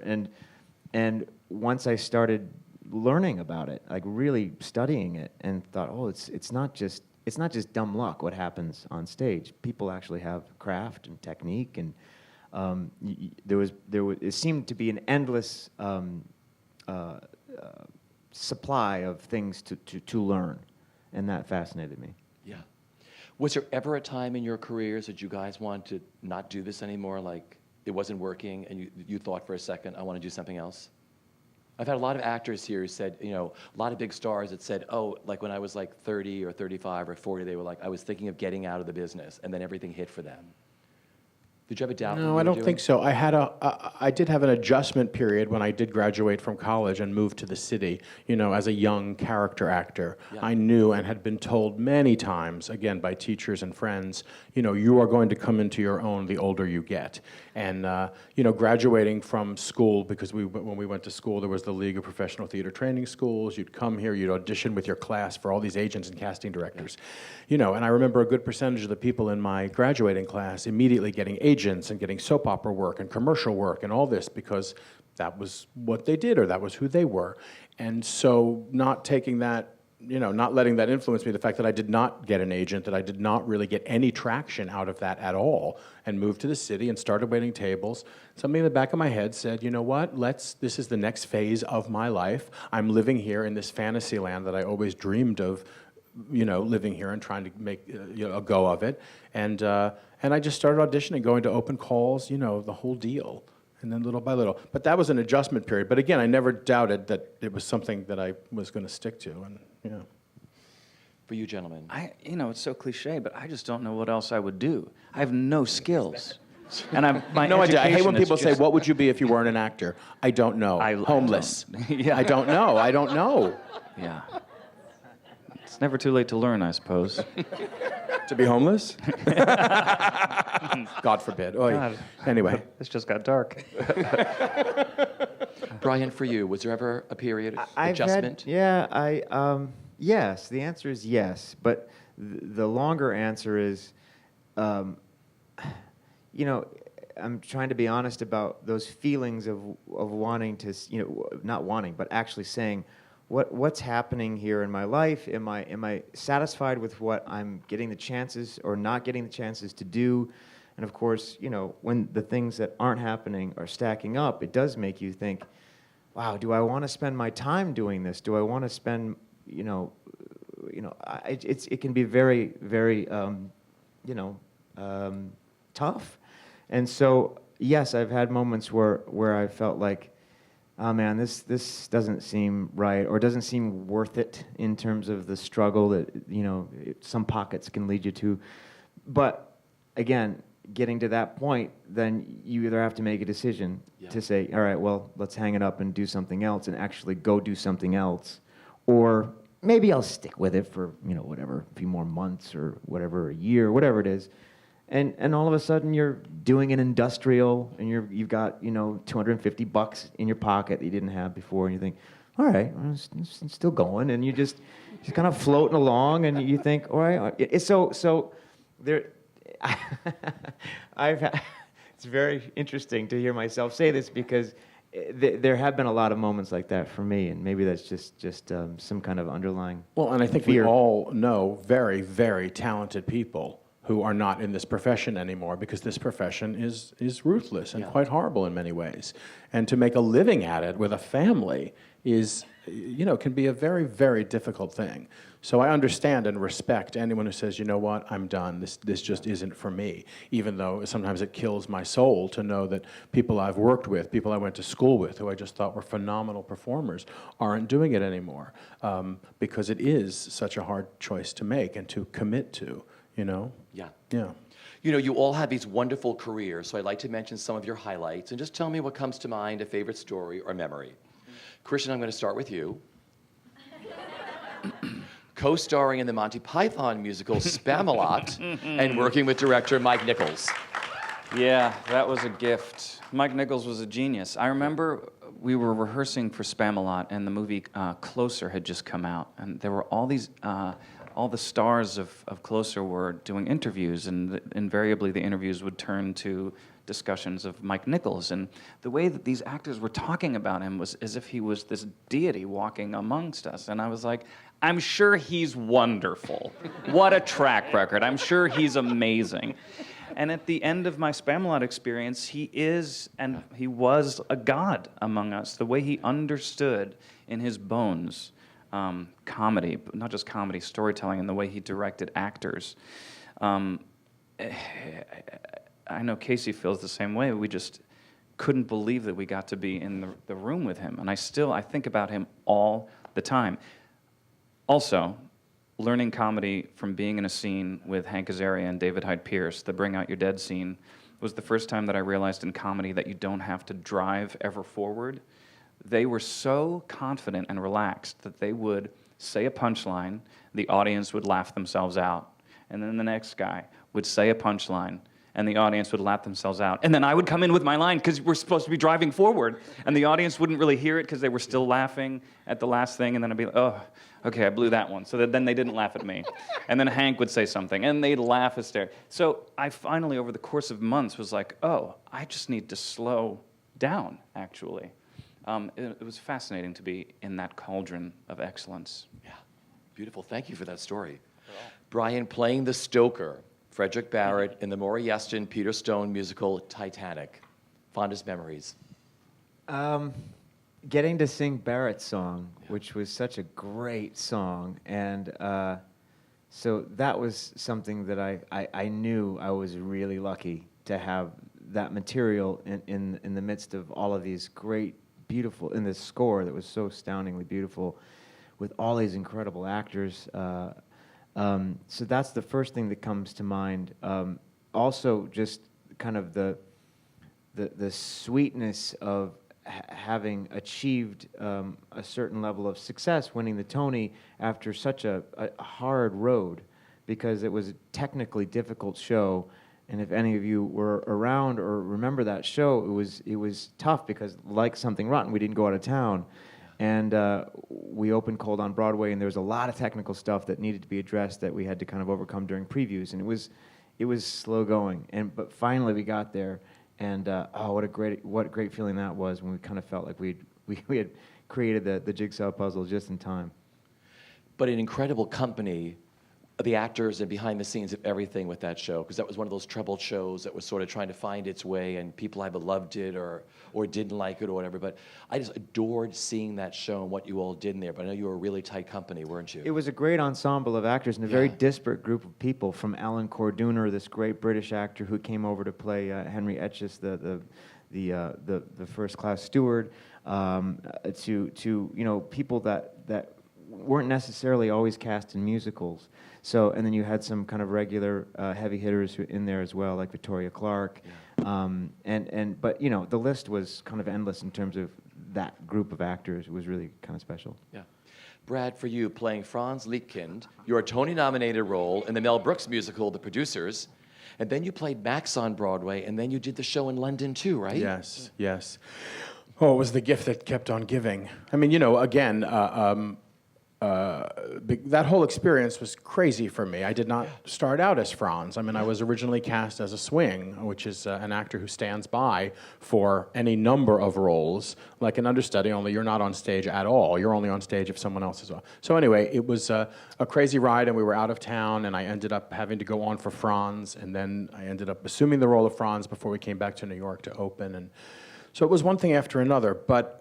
S4: And once I started learning about it, like really studying it, and thought, it's not just dumb luck what happens on stage. People actually have craft and technique, and it seemed to be an endless supply of things to learn, and that fascinated me.
S1: Yeah. Was there ever a time in your careers that you guys wanted to not do this anymore, like it wasn't working, and you thought for a second, I want to do something else? I've had a lot of actors here who said, a lot of big stars that said, like when I was like 30 or 35 or 40, they were like, I was thinking of getting out of the business, and then everything hit for them. Did you have a doubt?
S3: No, I don't think so. I did have an adjustment period when I did graduate from college and moved to the city, as a young character actor. Yeah. I knew and had been told many times, again, by teachers and friends, you are going to come into your own the older you get. And, graduating from school, because when we went to school, there was the League of Professional Theater Training Schools. You'd come here, you'd audition with your class for all these agents and casting directors. And I remember a good percentage of the people in my graduating class immediately getting agents and getting soap opera work and commercial work and all this because that was what they did or that was who they were. And so not taking that, not letting that influence me, the fact that I did not get an agent, that I did not really get any traction out of that at all, and moved to the city and started waiting tables, something in the back of my head said, you know what, this is the next phase of my life. I'm living here in this fantasy land that I always dreamed of, living here and trying to make a go of it. And I just started auditioning, going to open calls, the whole deal. And then little by little. But that was an adjustment period. But again, I never doubted that it was something that I was going to stick to. And
S1: for you gentlemen?
S2: It's so cliche, but I just don't know what else I would do. I have no skills. And my
S3: No idea. I hate when
S2: education is
S3: people say,
S2: just-
S3: "What would you be if you weren't an actor?" I don't know.
S2: I
S3: Homeless.
S2: don't. Yeah.
S3: I don't know. I don't know.
S2: Yeah. It's never too late to learn, I suppose.
S3: To be homeless? God forbid. Oy.
S2: God.
S3: Anyway.
S2: This just got dark.
S1: Brian, for you, was there ever a period of
S4: I've
S1: adjustment?
S4: Yes, the answer is yes, but the longer answer is, I'm trying to be honest about those feelings of wanting to, not wanting, but actually saying, what's happening here in my life? Am I satisfied with what I'm getting the chances or not getting the chances to do? And of course, when the things that aren't happening are stacking up, it does make you think, wow, do I want to spend my time doing this? Do I want to spend, it can be very, very, tough. And so, yes, I've had moments where I felt like, oh man, this doesn't seem right, or doesn't seem worth it in terms of the struggle that, some pockets can lead you to. But again, getting to that point, then you either have to make a decision to say, all right, well, let's hang it up and do something else and actually go do something else. Or maybe I'll stick with it for, whatever, a few more months or whatever, a year, whatever it is. And all of a sudden you're doing an industrial and you've got, $250 in your pocket that you didn't have before, and you think, all right, well, it's still going, and you just kind of floating along, and you think, all right, so there. It's very interesting to hear myself say this, because there have been a lot of moments like that for me, and maybe that's just some kind of underlying
S3: Well, and I think
S4: fear.
S3: we all know very, very talented people who are not in this profession anymore, because this profession is ruthless and quite horrible in many ways. And to make a living at it with a family is, can be a very, very difficult thing. So I understand and respect anyone who says, you know what, I'm done. This just isn't for me. Even though sometimes it kills my soul to know that people I've worked with, people I went to school with, who I just thought were phenomenal performers, aren't doing it anymore, because it is such a hard choice to make and to commit to.
S1: Yeah.
S3: Yeah.
S1: You all have these wonderful careers, so I'd like to mention some of your highlights and just tell me what comes to mind, a favorite story or memory. Christian, I'm going to start with you. Co-starring in the Monty Python musical Spamalot and working with director Mike Nichols.
S2: Yeah, that was a gift. Mike Nichols was a genius. I remember we were rehearsing for Spamalot, and the movie Closer had just come out, and there were all these... all the stars of Closer were doing interviews, and invariably the interviews would turn to discussions of Mike Nichols. And the way that these actors were talking about him was as if he was this deity walking amongst us. And I was like, I'm sure he's wonderful. What a track record. I'm sure he's amazing. And at the end of my Spamalot experience, he is, and he was, a god among us. The way he understood in his bones comedy, but not just comedy, storytelling, and the way he directed actors. I know Casey feels the same way. We just couldn't believe that we got to be in the room with him. And I think about him all the time. Also, learning comedy from being in a scene with Hank Azaria and David Hyde Pierce, the Bring Out Your Dead scene, was the first time that I realized in comedy that you don't have to drive ever forward. They were so confident and relaxed that they would say a punchline, the audience would laugh themselves out, and then the next guy would say a punchline, and the audience would laugh themselves out. And then I would come in with my line, because we're supposed to be driving forward, and the audience wouldn't really hear it because they were still laughing at the last thing, and then I'd be like, oh, okay, I blew that one. So then they didn't laugh at me. And then Hank would say something, and they'd laugh hysterically. So I finally, over the course of months, was like, oh, I just need to slow down, actually. It was fascinating to be in that cauldron of excellence.
S1: Yeah, beautiful. Thank you for that story. Brian, playing the Stoker, Frederick Barrett, in the Maury Yeston, Peter Stone musical Titanic. Fondest memories?
S4: Getting to sing Barrett's song, which was such a great song, and so that was something that I knew I was really lucky to have that material in the midst of all of these great, beautiful, in this score that was so astoundingly beautiful, with all these incredible actors. So that's the first thing that comes to mind. Also, just kind of the sweetness of having achieved a certain level of success, winning the Tony after such a hard road, because it was a technically difficult show. And if any of you were around or remember that show, it was tough because, like Something Rotten, we didn't go out of town. And we opened cold on Broadway, and there was a lot of technical stuff that needed to be addressed that we had to kind of overcome during previews. And it was slow going. But finally we got there, and what a great feeling that was when we kind of felt like we had created the jigsaw puzzle just in time.
S1: But an incredible company, the actors and behind the scenes of everything with that show, because that was one of those troubled shows that was sort of trying to find its way, and people either loved it or didn't like it or whatever. But I just adored seeing that show and what you all did in there. But I know you were a really tight company, weren't you?
S4: It was a great ensemble of actors and a very disparate group of people, from Alan Cordooner, this great British actor who came over to play Henry Etches, the first-class steward, to people that weren't necessarily always cast in musicals. So, and then you had some kind of regular heavy hitters in there as well, like Victoria Clark. But the list was kind of endless in terms of that group of actors. It was really kind of special.
S1: Yeah. Brad, for you, playing Franz Liebkind, you're a Tony-nominated role in the Mel Brooks musical, The Producers, and then you played Max on Broadway, and then you did the show in London too, right?
S3: Yes, yes. Oh, it was the gift that kept on giving. I mean, again, that whole experience was crazy for me. I did not start out as Franz. I mean, I was originally cast as a swing, which is an actor who stands by for any number of roles, like an understudy, only you're not on stage at all. You're only on stage if someone else is on. So anyway, it was a crazy ride, and we were out of town, and I ended up having to go on for Franz, and then I ended up assuming the role of Franz before we came back to New York to open. And so it was one thing after another, but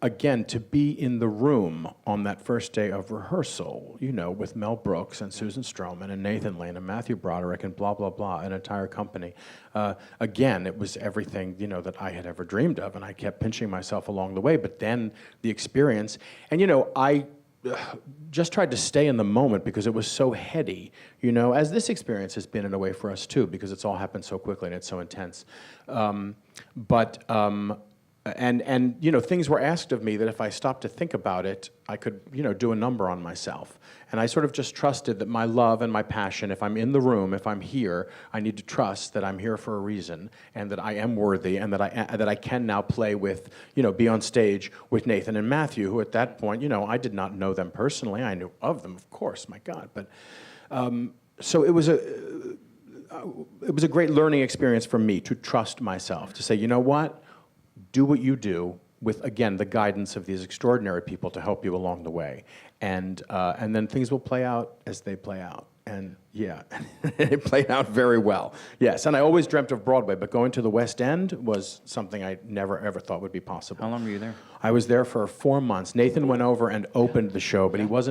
S3: again, to be in the room on that first day of rehearsal, with Mel Brooks and Susan Stroman and Nathan Lane and Matthew Broderick and blah, blah, blah, an entire company. Again, it was everything, that I had ever dreamed of, and I kept pinching myself along the way. But then the experience, and, I just tried to stay in the moment because it was so heady, as this experience has been in a way for us too, because it's all happened so quickly and it's so intense. And things were asked of me that if I stopped to think about it, I could, do a number on myself. And I sort of just trusted that my love and my passion, if I'm in the room, if I'm here, I need to trust that I'm here for a reason, and that I am worthy, and that I can now play with, be on stage with Nathan and Matthew, who at that point, I did not know them personally. I knew of them, of course, my God. But so it was a great learning experience for me to trust myself, to say, you know what? Do what you do with, again, the guidance of these extraordinary people to help you along the way. And then things will play out as they play out. And yeah, it played out very well. Yes, and I always dreamt of Broadway, but going to the West End was something I never, ever thought would be possible.
S2: How long were you there?
S3: I was there for 4 months. Nathan went over and opened the show, but he was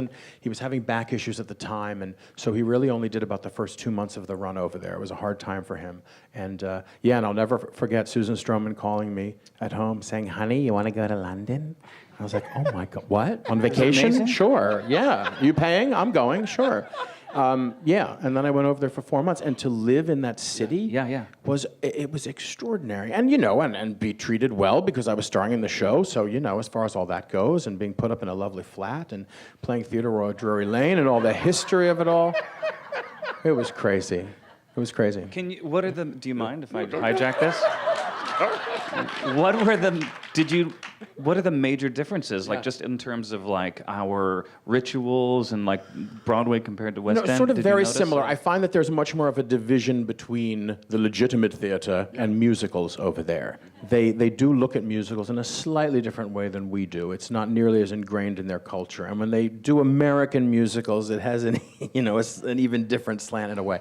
S3: having back issues at the time, and so he really only did about the first 2 months of the run over there. It was a hard time for him. And and I'll never forget Susan Stroman calling me at home saying, "Honey, you want to go to London?" I was like, "Oh my God, what? On vacation? Sure, yeah. You paying? I'm going, sure." And then I went over there for 4 months, and to live in that city was extraordinary, and and be treated well because I was starring in the show. So as far as all that goes, and being put up in a lovely flat and playing Theodore Drury Lane and all the history of it all, it was crazy. It was crazy.
S2: Do you mind if I hijack this? What are the major differences, like just in terms of like our rituals and like Broadway compared to West End?
S3: Sort of very similar. I find that there's much more of a division between the legitimate theater and musicals over there. They do look at musicals in a slightly different way than we do. It's not nearly as ingrained in their culture. And when they do American musicals, it has an even different slant in a way.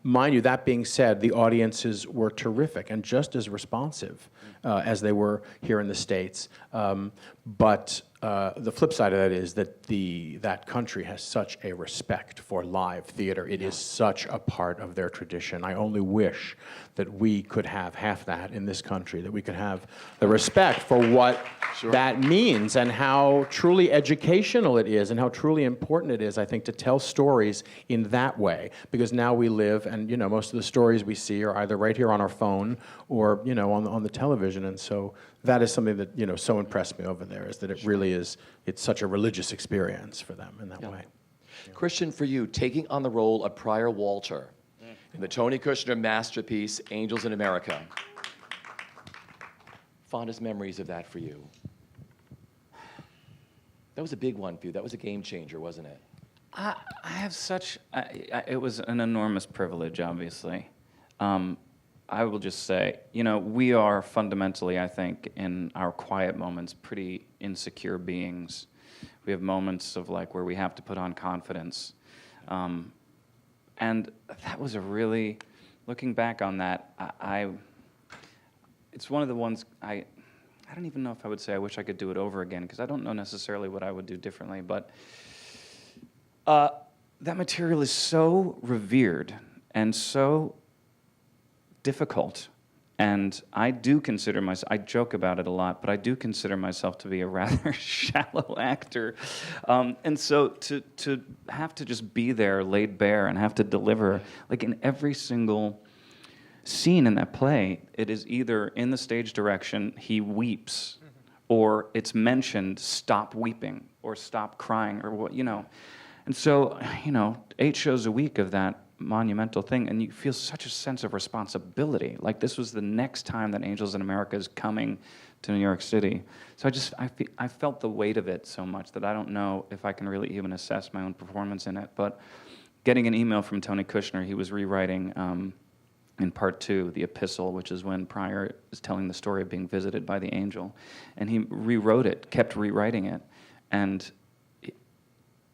S3: Mind you, that being said, the audiences were terrific and just as responsive as they were here in the States. But the flip side of that is that that country has such a respect for live theater. It is such a part of their tradition. I only wish that we could have half that in this country, that we could have the respect for what that means and how truly educational it is and how truly important it is, I think, to tell stories in that way. Because now we live, and most of the stories we see are either right here on our phone or on the television, and so that is something that so impressed me over there, is that it really is, it's such a religious experience for them in that way.
S1: Christian, for you, taking on the role of Prior Walter in the Tony Kushner masterpiece, Angels in America. Fondest memories of that for you? That was a big one for you. That was a game changer, wasn't it?
S2: I have such, it was an enormous privilege, obviously. I will just say, we are fundamentally, I think, in our quiet moments, pretty insecure beings. We have moments of where we have to put on confidence. And that was a really, looking back on that, it's one of the ones I don't even know if I would say I wish I could do it over again, because I don't know necessarily what I would do differently, but that material is so revered and so difficult, and I do consider myself, I joke about it a lot, but I do consider myself to be a rather shallow actor, and so to have to just be there laid bare and have to deliver, in every single scene in that play, it is either in the stage direction, he weeps, or it's mentioned, stop weeping, or stop crying, or what, and so, 8 shows a week of that monumental thing, and you feel such a sense of responsibility. This was the next time that Angels in America is coming to New York City. So I felt the weight of it so much that I don't know if I can really even assess my own performance in it. But getting an email from Tony Kushner, he was rewriting in part 2, the epistle, which is when Prior is telling the story of being visited by the angel, and he rewrote it, kept rewriting it, and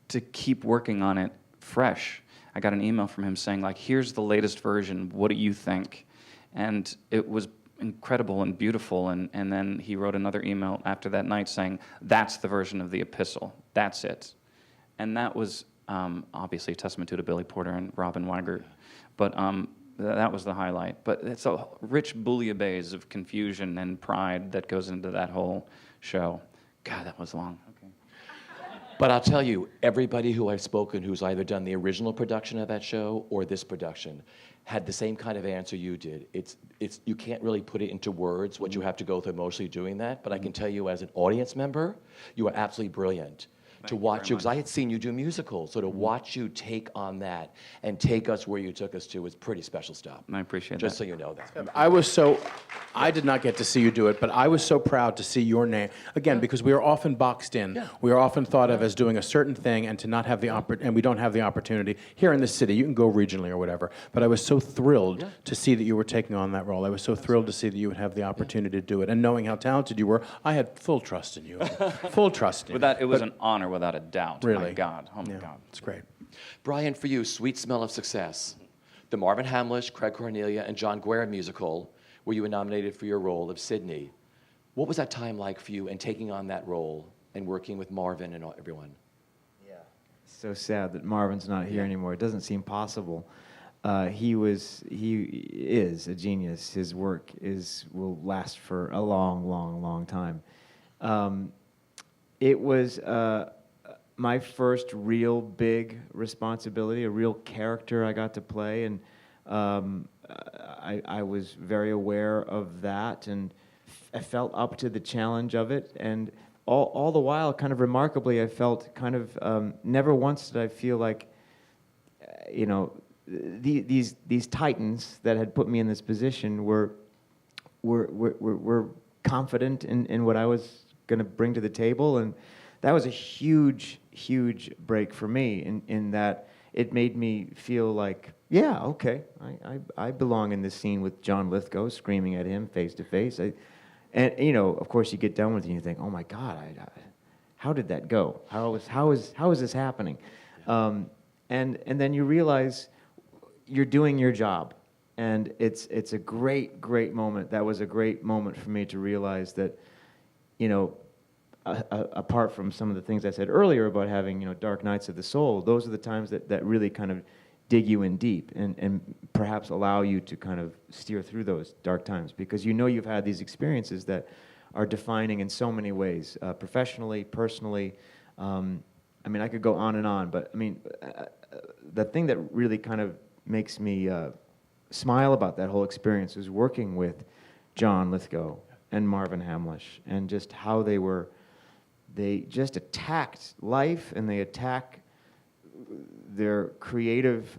S2: to keep working on it fresh. I got an email from him saying, here's the latest version, what do you think? And it was incredible and beautiful, and then he wrote another email after that night saying, that's the version of the epistle, that's it. And that was obviously a testament to Billy Porter and Robin Weigert, but that was the highlight. But it's a rich bouillabaisse of confusion and pride that goes into that whole show. God, that was long.
S1: But I'll tell you, everybody who I've spoken who's either done the original production of that show or this production had the same kind of answer you did. It's you can't really put it into words what you have to go through emotionally doing that, but I can tell you as an audience member, you are absolutely brilliant. To watch you, because I had seen you do musicals, so to watch you take on that and take us where you took us to was pretty special stuff.
S2: I appreciate
S1: Just
S2: that.
S1: so you know that.
S3: I did not get to see you do it, but I was so proud to see your name, again, because we are often boxed in.
S1: Yeah.
S3: We are often thought of as doing a certain thing and to not have the and we don't have the opportunity. Here in the city, you can go regionally or whatever, but I was so thrilled to see that you were taking on that role. I was so thrilled to see that you would have the opportunity to do it. And knowing how talented you were, I had full trust in you. Full trust in you.
S2: It was an honor without a doubt.
S3: Really?
S2: My God. Oh, my God.
S3: It's great.
S1: Brian, for you, Sweet Smell of Success, the Marvin Hamlish, Craig Cornelia, and John Guerra musical, where you were nominated for your role of Sidney. What was that time like for you and taking on that role and working with Marvin and everyone?
S4: Yeah. So sad that Marvin's not here anymore. It doesn't seem possible. He is a genius. His work will last for a long, long, long time. It was my first real big responsibility, a real character I got to play, and I was very aware of that, and I felt up to the challenge of it, and all the while, kind of remarkably, I felt kind of never once did I feel like, these titans that had put me in this position were confident in what I was going to bring to the table, and that was a huge break for me in that it made me feel like, yeah, okay, I belong in this scene with John Lithgow screaming at him face to face. And of course, you get done with it and you think, oh my God, how did that go? How is this happening? And then you realize you're doing your job, and it's a great moment. That was a great moment for me to realize that, apart from some of the things I said earlier about having, dark nights of the soul, those are the times that really kind of dig you in deep and perhaps allow you to kind of steer through those dark times, because you've had these experiences that are defining in so many ways, professionally, personally. I mean, I could go on and on, but I mean, the thing that really kind of makes me smile about that whole experience was working with John Lithgow and Marvin Hamlish, and just how they just attacked life, and they attack their creative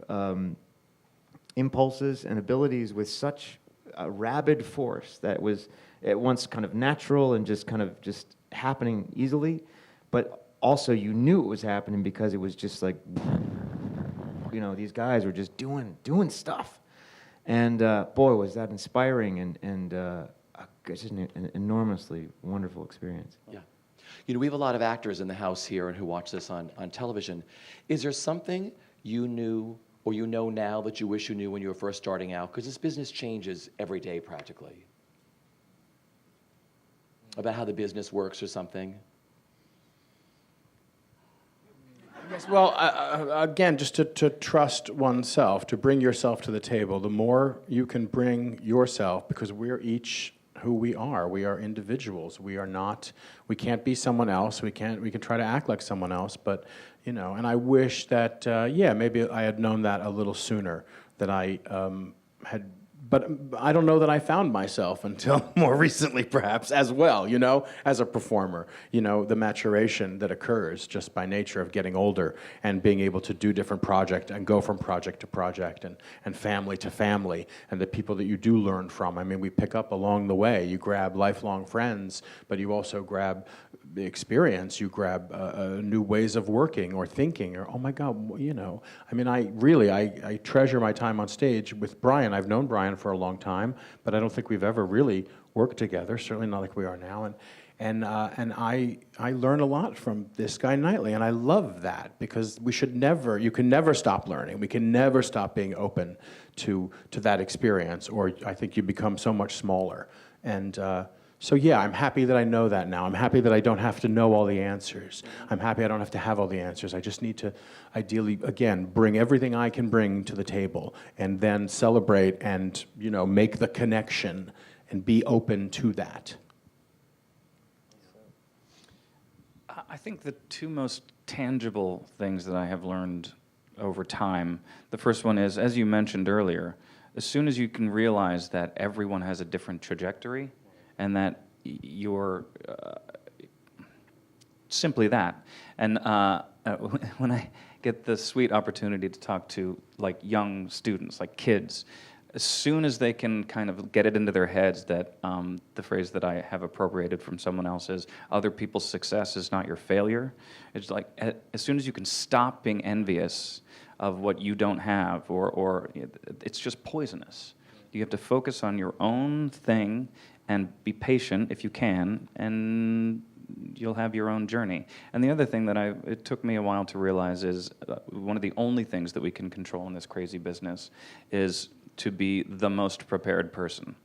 S4: impulses and abilities with such a rabid force that was at once kind of natural and just happening easily, but also you knew it was happening because it was just like, these guys were just doing stuff. And boy, was that inspiring and just an enormously wonderful experience.
S1: Yeah. We have a lot of actors in the house here and who watch this on television. Is there something you knew or you know now that you wish you knew when you were first starting out? Because this business changes every day practically. About how the business works or something?
S3: Yes, well, again, just to trust oneself, to bring yourself to the table. The more you can bring yourself, because we're each who we are. We are individuals. We can't be someone else. We can try to act like someone else, but, and I wish that, maybe I had known that a little sooner, that I had. But I don't know that I found myself until more recently, perhaps, as well, as a performer. The maturation that occurs just by nature of getting older and being able to do different projects and go from project to project and family to family, and the people that you do learn from. I mean, we pick up along the way. You grab lifelong friends, but you also grab the experience. You grab new ways of working or thinking, or, oh my God, I mean, I treasure my time on stage with Brian. I've known Brian for a long time, but I don't think we've ever really worked together, certainly not like we are now. And I learn a lot from this guy nightly, and I love that, because you can never stop learning. We can never stop being open to that experience, or I think you become so much smaller. And so yeah, I'm happy that I know that now. I'm happy that I don't have to know all the answers. I'm happy I don't have to have all the answers. I just need to, ideally, again, bring everything I can bring to the table, and then celebrate and, make the connection and be open to that.
S2: I think the two most tangible things that I have learned over time, the first one is, as you mentioned earlier, as soon as you can realize that everyone has a different trajectory, and that you're simply that. And when I get the sweet opportunity to talk to young students, like kids, as soon as they can kind of get it into their heads that the phrase that I have appropriated from someone else is, other people's success is not your failure. It's like, as soon as you can stop being envious of what you don't have, or it's just poisonous. You have to focus on your own thing and be patient if you can, and you'll have your own journey. And the other thing that it took me a while to realize is one of the only things that we can control in this crazy business is to be the most prepared person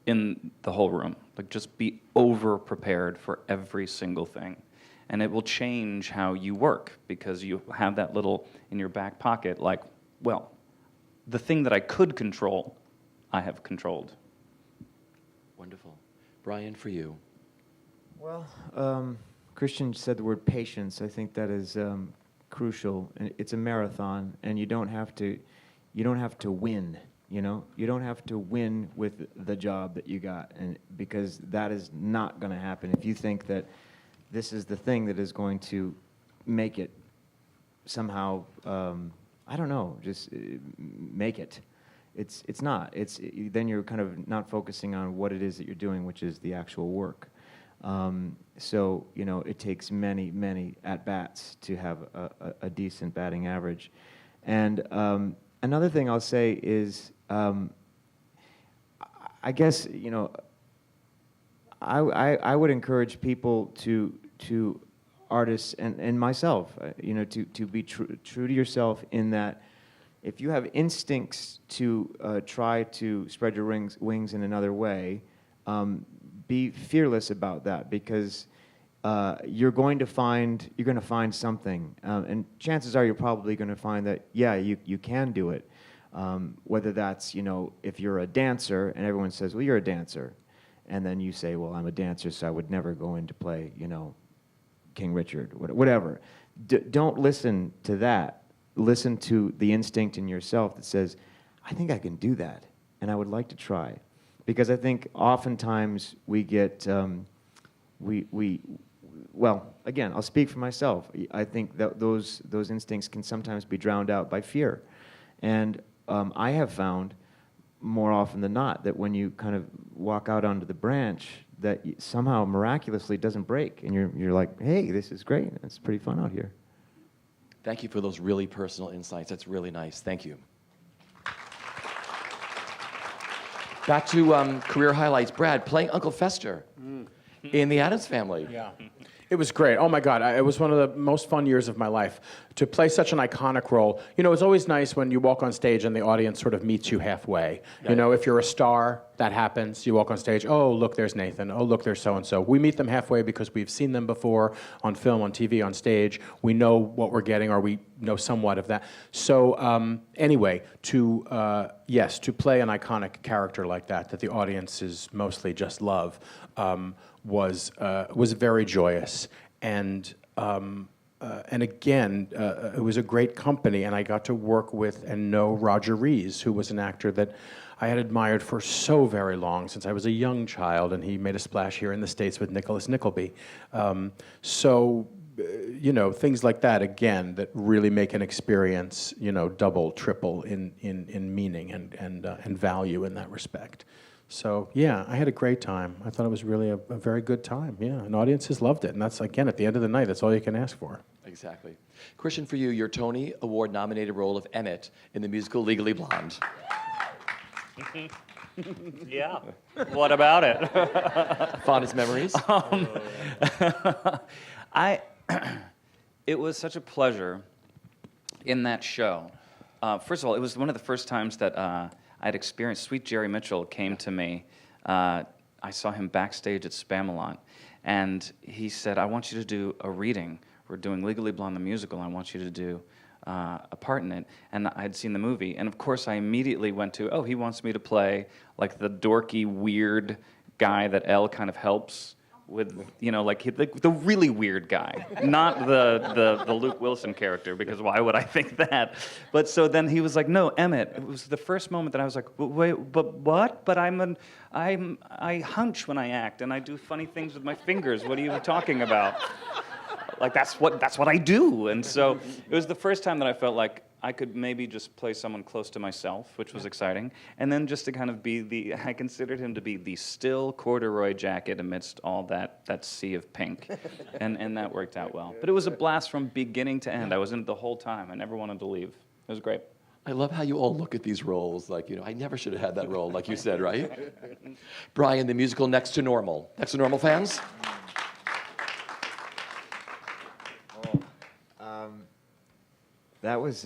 S2: in the whole room. Just be over-prepared for every single thing. And it will change how you work, because you have that little in your back pocket, the thing that I could control, I have controlled.
S1: Wonderful. Brian, for you.
S4: Well, Christian said the word patience. I think that is crucial. It's a marathon, and you don't have to win. You don't have to win with the job that you got, and because that is not going to happen. If you think that this is the thing that is going to make it somehow, just make it. It's not. Then you're kind of not focusing on what it is that you're doing, which is the actual work. So it takes many, many at-bats to have a decent batting average. And another thing I'll say is, I guess I would encourage people to artists and myself, to be true to yourself, in that if you have instincts to try to spread your wings in another way, be fearless about that, because you're going to find something, and chances are you're probably going to find that you can do it. Whether that's if you're a dancer and everyone says, well, you're a dancer, and then you say, well, I'm a dancer, so I would never go in to play King Richard, whatever. Don't listen to that. Listen to the instinct in yourself that says, I think I can do that, and I would like to try. Because I think oftentimes we get, well, again, I'll speak for myself. I think that those instincts can sometimes be drowned out by fear. And I have found more often than not that when you kind of walk out onto the branch, that somehow miraculously doesn't break, and you're like, hey, this is great. It's pretty fun out here.
S1: Thank you for those really personal insights. That's really nice. Thank you. Back to career highlights. Brad, playing Uncle Fester in The Addams Family.
S3: Yeah. It was great. Oh my God, it was one of the most fun years of my life to play such an iconic role. It's always nice when you walk on stage and the audience sort of meets you halfway.
S1: Yeah.
S3: If you're a star, that happens. You walk on stage, oh, look, there's Nathan. Oh, look, there's so-and-so. We meet them halfway because we've seen them before on film, on TV, on stage. We know what we're getting, or we know somewhat of that. So anyway, to play an iconic character like that the audiences mostly just love, was very joyous, and again, it was a great company, and I got to work with and know Roger Rees, who was an actor that I had admired for so very long, since I was a young child, and he made a splash here in the States with Nicholas Nickleby. Things like that, again, that really make an experience, double, triple in meaning and value in that respect. So, yeah, I had a great time. I thought it was really a very good time, yeah. And audiences loved it. And that's, again, at the end of the night, that's all you can ask for.
S1: Exactly. Christian, for you, your Tony Award-nominated role of Emmett in the musical Legally Blonde.
S2: Yeah. What about it?
S1: Fondest memories?
S2: It was such a pleasure in that show. First of all, it was one of the first times that I'd experienced. Sweet Jerry Mitchell came to me. I saw him backstage at Spamalot, and he said, I want you to do a reading. We're doing Legally Blonde the musical. I want you to do a part in it. And I'd seen the movie, and of course I immediately went to, oh, he wants me to play like the dorky, weird guy that Elle kind of helps with, the really weird guy, not the Luke Wilson character, because why would I think that? But so then he was like, no, Emmett. It was the first moment that I was like, wait, but what? But I hunch when I act, and I do funny things with my fingers. What are you talking about? Like, that's what I do. And so it was the first time that I felt like I could maybe just play someone close to myself, which was exciting. And then just to kind of be I considered him to be the still corduroy jacket amidst all that sea of pink. And that worked out well. But it was a blast from beginning to end. I was in it the whole time. I never wanted to leave. It was great.
S1: I love how you all look at these roles like, I never should have had that role, like you said, right? Brian, the musical Next to Normal. Next to Normal fans?
S4: That was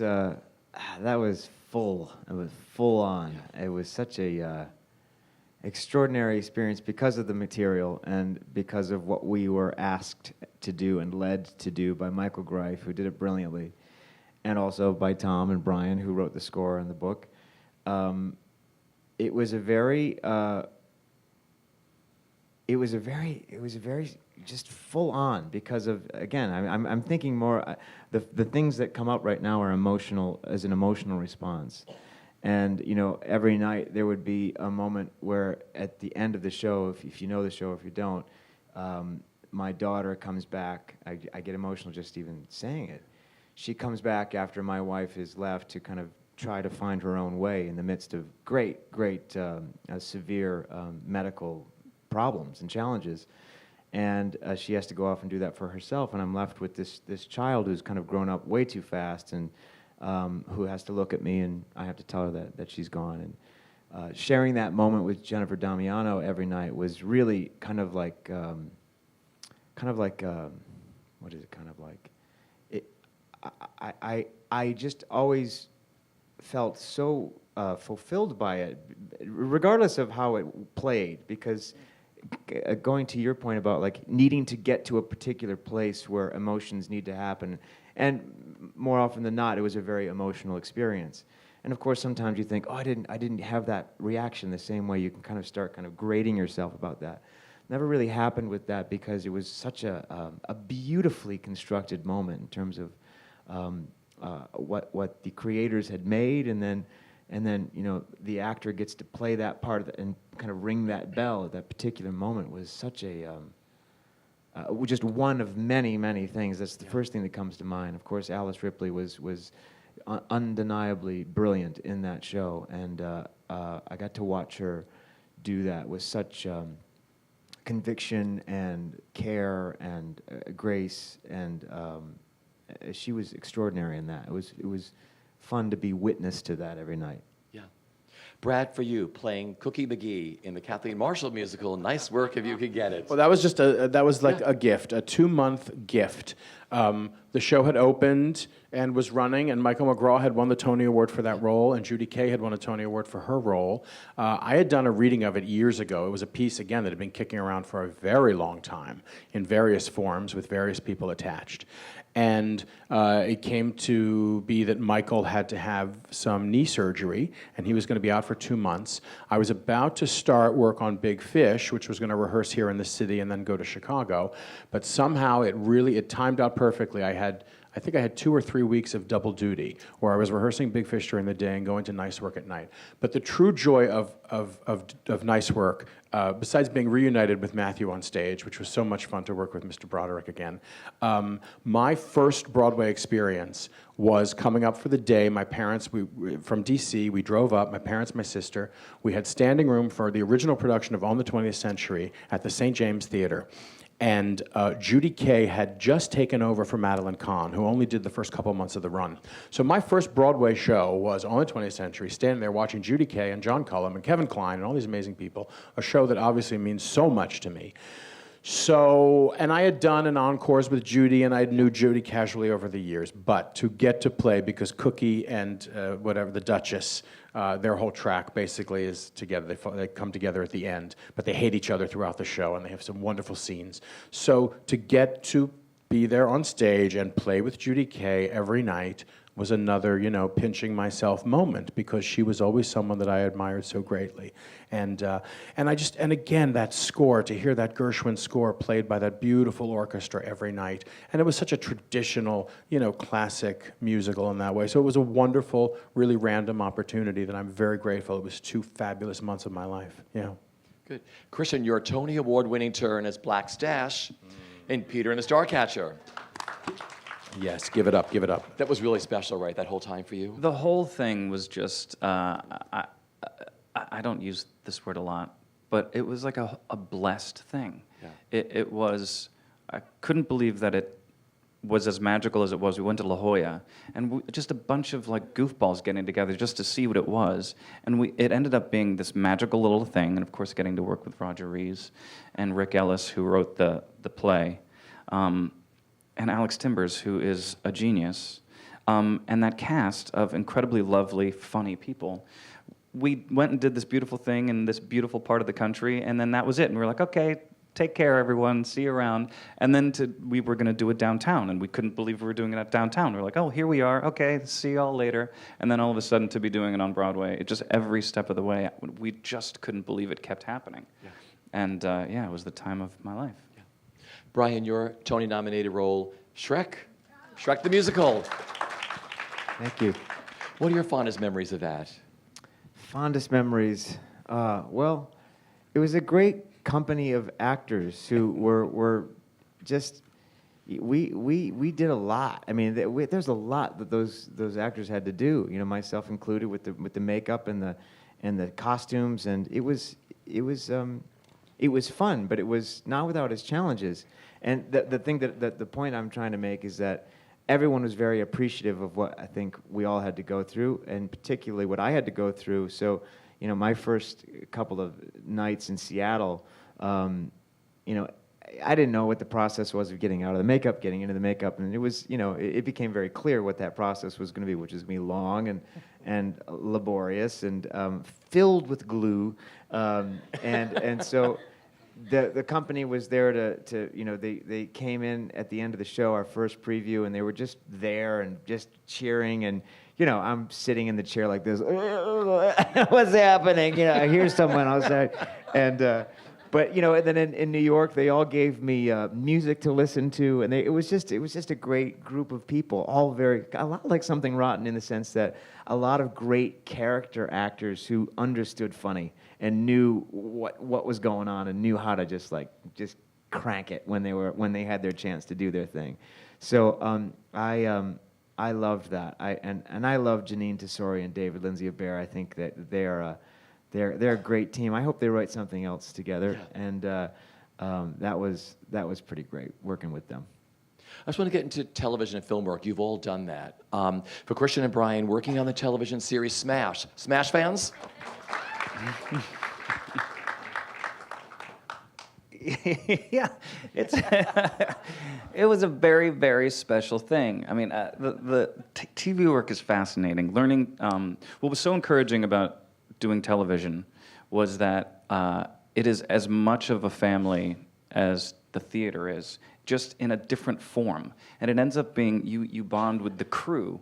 S4: full. It was full on. It was such a extraordinary experience because of the material and because of what we were asked to do and led to do by Michael Greif, who did it brilliantly, and also by Tom and Brian, who wrote the score and the book. It was a very just full on because of, again, I'm thinking more, the things that come up right now are emotional, as an emotional response. And, every night there would be a moment where at the end of the show, if you know the show, if you don't, my daughter comes back. I get emotional just even saying it. She comes back after my wife has left to kind of try to find her own way in the midst of great, severe medical problems and challenges. And she has to go off and do that for herself, and I'm left with this child who's kind of grown up way too fast, and who has to look at me, and I have to tell her that she's gone. And sharing that moment with Jennifer Damiano every night was really kind of like what is it kind of like? I just always felt so fulfilled by it, regardless of how it played, because going to your point about like needing to get to a particular place where emotions need to happen, and more often than not, it was a very emotional experience. And of course, sometimes you think, oh, I didn't have that reaction the same way. You can kind of start kind of grading yourself about that. Never really happened with that because it was such a beautifully constructed moment in terms of what the creators had made, and then the actor gets to play that part of and kind of ring that bell at that particular moment was such a just one of many things. That's the first thing that comes to mind. Of course, Alice Ripley was undeniably brilliant in that show, and I got to watch her do that with such conviction and care and grace, and she was extraordinary in that. It was fun to be witness to that every night.
S1: Yeah. Brad, for you, playing Cookie McGee in the Kathleen Marshall musical, nice work if you could get it.
S3: Well, that was just a gift, a 2-month gift. The show had opened and was running, and Michael McGraw had won the Tony Award for that role, and Judy Kaye had won a Tony Award for her role. I had done a reading of it years ago. It was a piece, again, that had been kicking around for a very long time in various forms with various people attached. And it came to be that Michael had to have some knee surgery, and he was going to be out for 2 months. I was about to start work on Big Fish, which was going to rehearse here in the city and then go to Chicago. But somehow it timed out perfectly. I think I had 2 or 3 weeks of double duty, where I was rehearsing Big Fish during the day and going to Nice Work at night. But the true joy of Nice Work, besides being reunited with Matthew on stage, which was so much fun to work with Mr. Broderick again, my first Broadway experience was coming up for the day. My parents, from D.C., we drove up, my parents, my sister. We had standing room for the original production of On the 20th Century at the St. James Theater. And Judy Kaye had just taken over for Madeline Kahn, who only did the first couple months of the run. So my first Broadway show was On the 20th Century, standing there watching Judy Kaye and John Cullum and Kevin Kline and all these amazing people, a show that obviously means so much to me. So, and I had done an encores with Judy, and I knew Judy casually over the years, but to get to play, because Cookie and the Duchess, their whole track basically is together. They come together at the end, but they hate each other throughout the show, and they have some wonderful scenes. So to get to be there on stage and play with Judy Kaye every night was another, pinching myself moment, because she was always someone that I admired so greatly. And again, that score, to hear that Gershwin score played by that beautiful orchestra every night. And it was such a traditional, classic musical in that way. So it was a wonderful, really random opportunity that I'm very grateful. It was 2 fabulous months of my life. Yeah.
S1: Good. Christian, your Tony Award-winning turn as Black Stash in Peter and the Starcatcher.
S3: Yes, give it up, give it up.
S1: That was really special, right, that whole time for you?
S2: The whole thing was just, I don't use this word a lot, but it was like a blessed thing.
S1: Yeah.
S2: It was, I couldn't believe that it was as magical as it was. We went to La Jolla, and just a bunch of like goofballs getting together just to see what it was. And it ended up being this magical little thing, and of course getting to work with Roger Rees and Rick Ellis, who wrote the play. And Alex Timbers, who is a genius, and that cast of incredibly lovely, funny people. We went and did this beautiful thing in this beautiful part of the country, and then that was it. And we were like, okay, take care, everyone, see you around. And then we were going to do it downtown, and we couldn't believe we were doing it at downtown. We were like, oh, here we are, okay, see y'all later. And then all of a sudden to be doing it on Broadway, it just every step of the way, we just couldn't believe it kept happening.
S1: Yeah.
S2: And it was the time of my life.
S1: Brian, your Tony-nominated role, Shrek. Shrek the Musical.
S4: Thank you.
S1: What are your fondest memories of that?
S4: Fondest memories. Well, it was a great company of actors who were just. We did a lot. I mean, there's a lot that those actors had to do. Myself included, with the makeup and the costumes, and it was fun, but it was not without its challenges. And the point I'm trying to make is that everyone was very appreciative of what I think we all had to go through, and particularly what I had to go through. So, my first couple of nights in Seattle, I didn't know what the process was of getting out of the makeup, getting into the makeup, and it was, it became very clear what that process was going to be, which is going to be long and laborious and filled with glue, and so the company was there to they came in at the end of the show, our first preview, and they were just there and just cheering, and I'm sitting in the chair like this. What's happening? I hear someone outside, and and then in New York, they all gave me music to listen to, and it was just a great group of people, all a lot like Something Rotten in the sense that a lot of great character actors who understood funny and knew what was going on and knew how to just crank it when they had their chance to do their thing. So I loved that. I love Janine Tesori and David Lindsay of Bear. I think that they're a great team. I hope they write something else together. Yeah. And that was pretty great working with them.
S1: I just want to get into television and film work. You've all done that. For Christian and Brian, working on the television series Smash. Smash fans?
S2: Yeah, it was a very, very special thing. I mean, the TV work is fascinating. Learning, what was so encouraging about doing television was that it is as much of a family as the theater is, just in a different form. And it ends up being you bond with the crew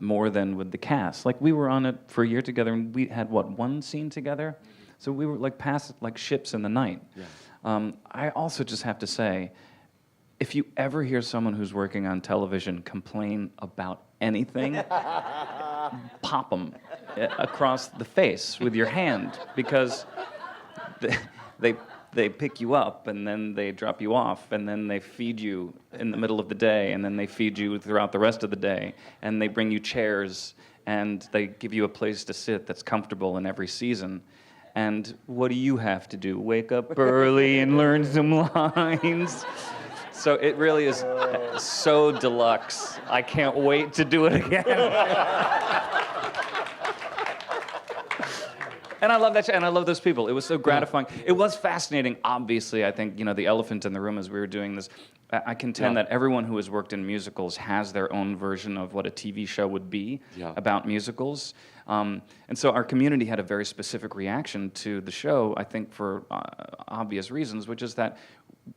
S2: more than with the cast. Like, we were on it for a year together, and we had, one scene together? So we were passed like ships in the night. Yeah. I also just have to say, if you ever hear someone who's working on television complain about anything, pop them across the face with your hand, because they pick you up, and then they drop you off, and then they feed you in the middle of the day, and then they feed you throughout the rest of the day, and they bring you chairs, and they give you a place to sit that's comfortable in every season. And what do you have to do? Wake up early and learn some lines? So it really is so deluxe. I can't wait to do it again. And I love that, and I love those people. It was so gratifying. It was fascinating. Obviously, I think, the elephant in the room as we were doing this, I contend that everyone who has worked in musicals has their own version of what a TV show would be about musicals. And so our community had a very specific reaction to the show, I think for obvious reasons, which is that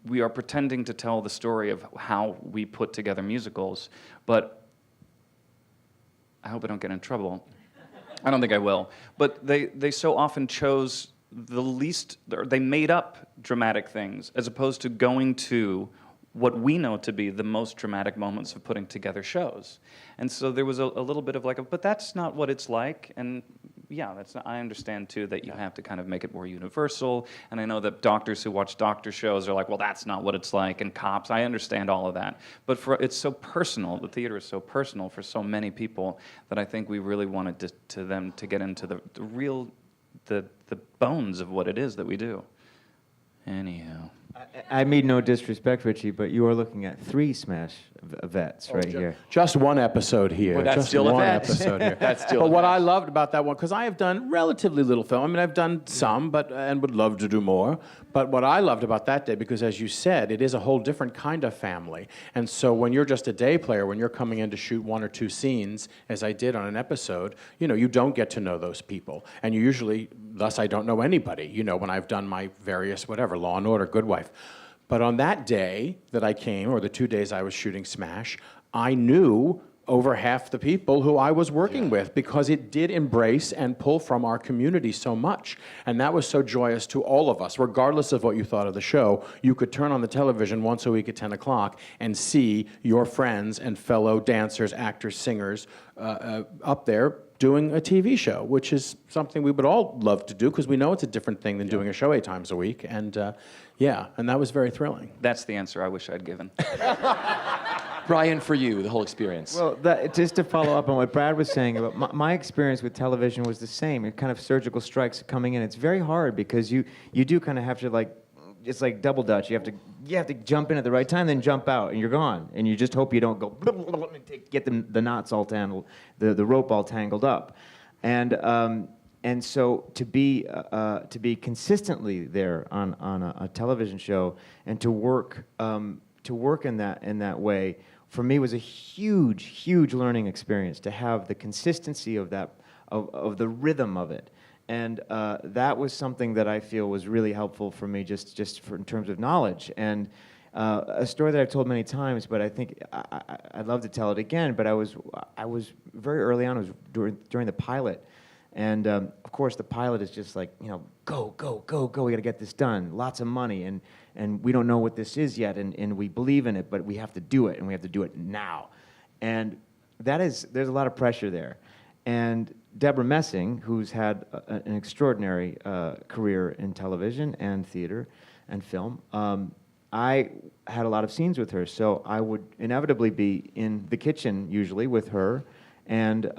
S2: we are pretending to tell the story of how we put together musicals, but I hope I don't get in trouble. I don't think I will. But they so often chose the least, they made up dramatic things as opposed to going to what we know to be the most dramatic moments of putting together shows. And so there was a little bit of but that's not what it's like. And yeah, I understand too that you have to kind of make it more universal. And I know that doctors who watch doctor shows are like, well, that's not what it's like. And cops, I understand all of that. But it's so personal. The theater is so personal for so many people that I think we really wanted them to get into the real, the bones of what it is that we do. Anyhow.
S4: I mean no disrespect, Richie, but you are looking at 3 Smash vets here.
S3: Just one episode here.
S1: Well, that's
S3: just
S1: still a
S3: one
S1: vet.
S3: episode here.
S1: That's still.
S3: But what I loved about that one, because I have done relatively little film. I mean, I've done some, and would love to do more. But what I loved about that day, because as you said, it is a whole different kind of family. And so when you're just a day player, when you're coming in to shoot 1 or 2 scenes, as I did on an episode, you don't get to know those people. And you usually, thus I don't know anybody, when I've done my various whatever, Law and Order, Good Wife. But on that day that I came, or the 2 days I was shooting Smash, I knew over half the people who I was working with, because it did embrace and pull from our community so much. And that was so joyous to all of us, regardless of what you thought of the show. You could turn on the television once a week at 10 o'clock and see your friends and fellow dancers, actors, singers up there doing a TV show, which is something we would all love to do, because we know it's a different thing than doing a show 8 times a week. And and that was very thrilling.
S2: That's the answer I wish I'd given.
S1: Brian, for you, the whole experience.
S4: Well, just to follow up on what Brad was saying, about my experience with television was the same. It kind of surgical strikes coming in. It's very hard because you do kind of have to it's like double dutch. You have to jump in at the right time, then jump out, and you're gone. And you just hope you don't go and get the knots all tangled, the rope all tangled up, and so to be consistently there on a television show and to work in that way, for me was a huge learning experience, to have the consistency of that of the rhythm of it. And that was something that I feel was really helpful for me, just for in terms of knowledge. And a story that I've told many times, but I think I'd love to tell it again. But I was very early on. It was during the pilot, and of course the pilot is just like, go, go, go, go. We got to get this done. Lots of money, and we don't know what this is yet, and we believe in it, but we have to do it, and we have to do it now. And there's a lot of pressure there. And Deborah Messing, who's had an extraordinary career in television and theater and film, I had a lot of scenes with her, so I would inevitably be in the kitchen, usually, with her. And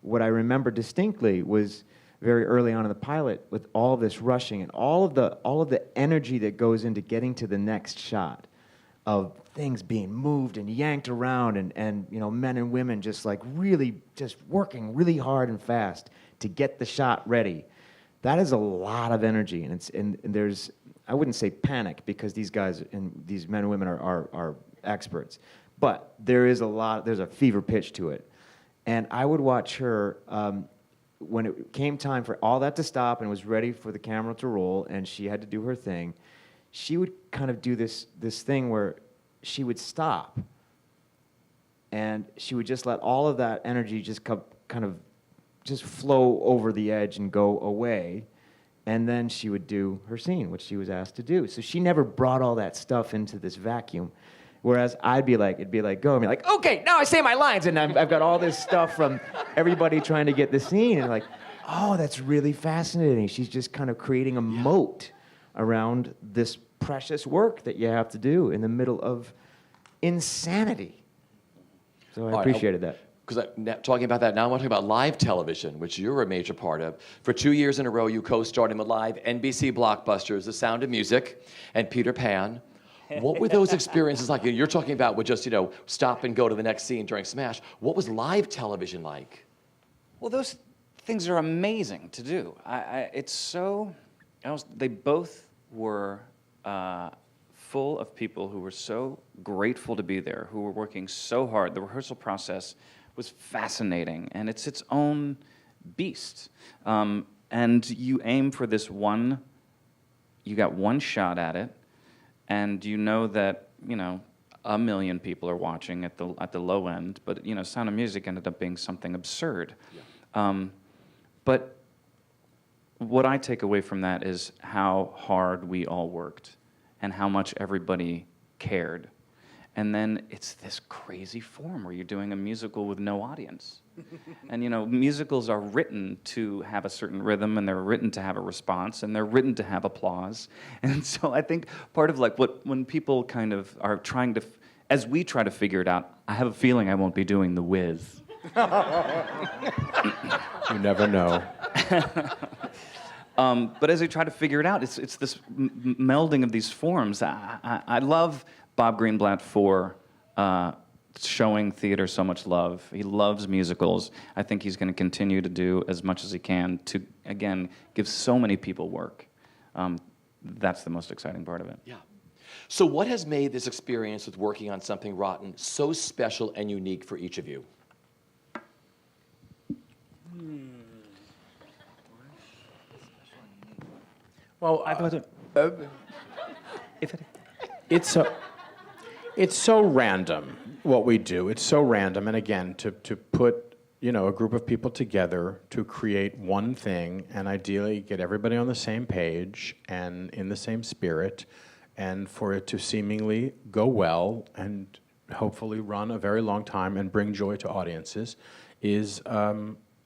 S4: what I remember distinctly was very early on in the pilot, with all this rushing and all of the energy that goes into getting to the next shot, of things being moved and yanked around, and men and women just like really just working really hard and fast to get the shot ready. That is a lot of energy, and there's, I wouldn't say panic, because these guys and these men and women are experts, but there's a fever pitch to it. And I would watch her when it came time for all that to stop and it was ready for the camera to roll and she had to do her thing. She would kind of do this thing where she would stop and she would just let all of that energy just kind of just flow over the edge and go away. And then she would do her scene, which she was asked to do. So she never brought all that stuff into this vacuum. Whereas it'd be like, go, and be like, okay, now I say my lines. And I've got all this stuff from everybody trying to get the scene. And like, oh, that's really fascinating. She's just kind of creating a moat around this precious work that you have to do in the middle of insanity. So I appreciated that.
S1: Because talking about that, now I want to talk about live television, which you're a major part of. For 2 years in a row, you co-starred in the live NBC blockbusters, The Sound of Music and Peter Pan. What were those experiences like? You're talking about with just, stop and go to the next scene during Smash. What was live television like?
S2: Well, those things are amazing to do. They both were full of people who were so grateful to be there, who were working so hard. The rehearsal process was fascinating, and it's its own beast. And you aim for this one, you got one shot at it, and you know that, 1 million people are watching at the low end, but, Sound of Music ended up being something absurd. Yeah. But what I take away from that is how hard we all worked and how much everybody cared. And then it's this crazy form where you're doing a musical with no audience. And musicals are written to have a certain rhythm, and they're written to have a response, and they're written to have applause. And so I think part of when people kind of are trying to, as we try to figure it out, I have a feeling I won't be doing The Wiz.
S3: You never know.
S2: But as I try to figure it out, it's this melding of these forms. I love Bob Greenblatt for showing theater so much love. He loves musicals. I think he's going to continue to do as much as he can to, again, give so many people work. That's the most exciting part of it.
S1: Yeah. So what has made this experience with working on Something Rotten so special and unique for each of you?
S3: Well, it's so random what we do. It's so random, and again, to put a group of people together to create one thing, and ideally get everybody on the same page and in the same spirit, and for it to seemingly go well and hopefully run a very long time and bring joy to audiences, is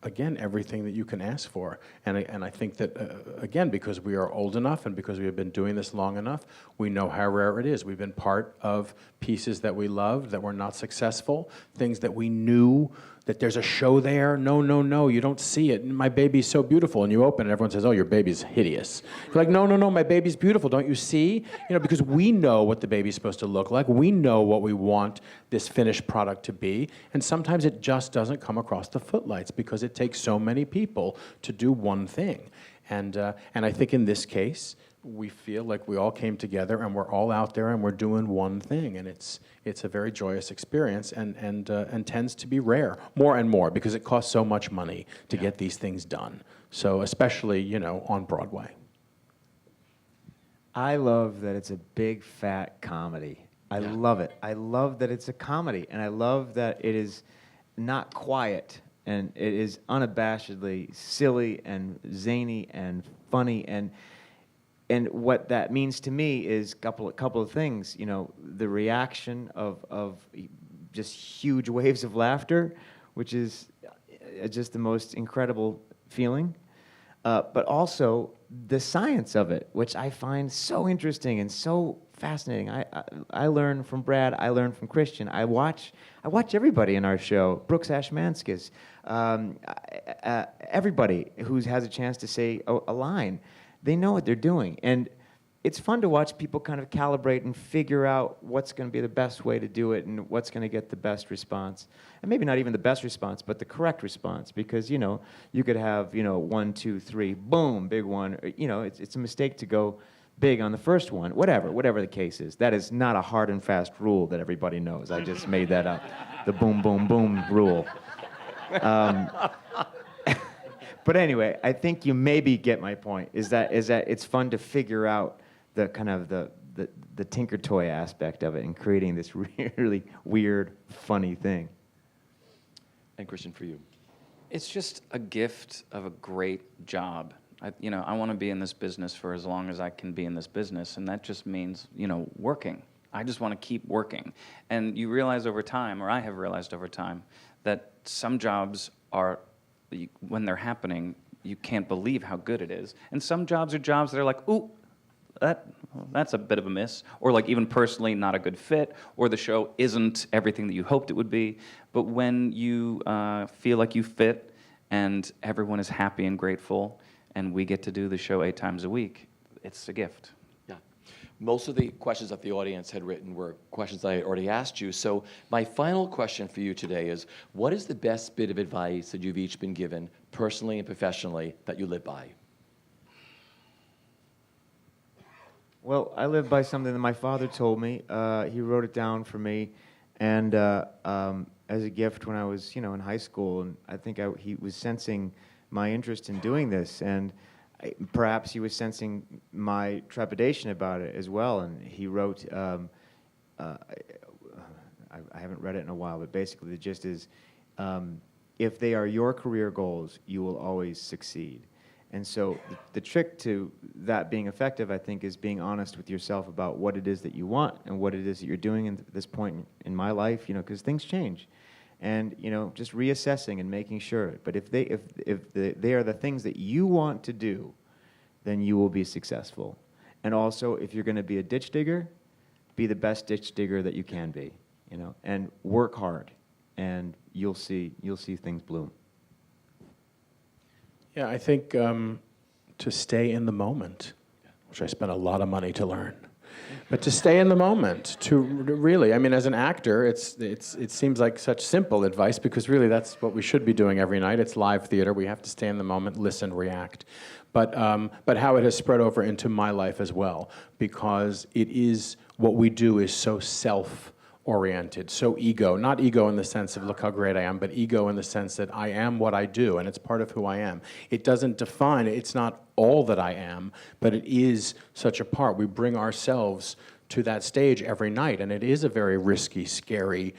S3: again, everything that you can ask for. And I think that, again, because we are old enough and because we have been doing this long enough, we know how rare it is. We've been part of pieces that we loved that were not successful, things that we knew that there's a show there. No, you don't see it. My baby's so beautiful. And you open it, everyone says, oh, your baby's hideous. You're like, no, my baby's beautiful. Don't you see? Because we know what the baby's supposed to look like. We know what we want this finished product to be. And sometimes it just doesn't come across the footlights because it takes so many people to do one thing. And I think in this case, we feel like we all came together and we're all out there and we're doing one thing, and it's a very joyous experience and tends to be rare more and more because it costs so much money to get these things done. So especially, you know, on Broadway.
S4: I love that it's a big fat comedy. I love it. I love that it's a comedy, and I love that it is not quiet, and it is unabashedly silly and zany and funny, and what that means to me is a couple of things. You know, the reaction of just huge waves of laughter, which is just the most incredible feeling, but also the science of it, which I find so interesting and so fascinating. I learn from Brad. I learn from Christian. I watch everybody in our show. Brooks Ashmanskas, everybody who has a chance to say a line. They know what they're doing, and it's fun to watch people kind of calibrate and figure out what's going to be the best way to do it and what's going to get the best response. And maybe not even the best response, but the correct response, because, you know, you could have, you know, 1, 2, 3, boom, big one. You know, it's a mistake to go big on the first one, whatever the case is. That is not a hard and fast rule that everybody knows. I just made that up, the boom, boom, boom rule. But anyway, I think you maybe get my point, is that it's fun to figure out the kind of the tinker toy aspect of it and creating this really weird, funny thing.
S1: And Christian, for you.
S2: It's just a gift of a great job. I want to be in this business for as long as I can be in this business, and that just means, you know, working. I just want to keep working. And you realize over time, or I have realized over time, that some jobs are, when they're happening, you can't believe how good it is. And some jobs are jobs that are like, ooh, that's a bit of a miss, or like even personally not a good fit, or the show isn't everything that you hoped it would be. But when you feel like you fit and everyone is happy and grateful and we get to do the show 8 times a week, it's a gift.
S1: Yeah. Most of the questions that the audience had written were questions I had already asked you. So my final question for you today is, what is the best bit of advice that you've each been given, personally and professionally, that you live by?
S4: Well, I live by something that my father told me. He wrote it down for me, and as a gift when I was, you know, in high school. And I think he was sensing my interest in doing this, and perhaps he was sensing my trepidation about it as well. And he wrote, I haven't read it in a while, but basically the gist is, if they are your career goals, you will always succeed. And so the trick to that being effective, I think, is being honest with yourself about what it is that you want and what it is that you're doing at this point in my life, you know, because things change. And, you know, just reassessing and making sure. But if they are the things that you want to do, then you will be successful. And also, if you're going to be a ditch digger, be the best ditch digger that you can be, you know, and work hard, and you'll see things bloom.
S3: Yeah, I think to stay in the moment, which I spent a lot of money to learn, but to stay in the moment, to really, I mean, as an actor, it seems like such simple advice, because really that's what we should be doing every night. It's live theater. We have to stay in the moment, listen, react. But how it has spread over into my life as well, because it is, what we do is so self-oriented, so ego, not ego in the sense of look how great I am, but ego in the sense that I am what I do, and it's part of who I am. It doesn't define, it's not all that I am, but it is such a part. We bring ourselves to that stage every night, and it is a very risky, scary,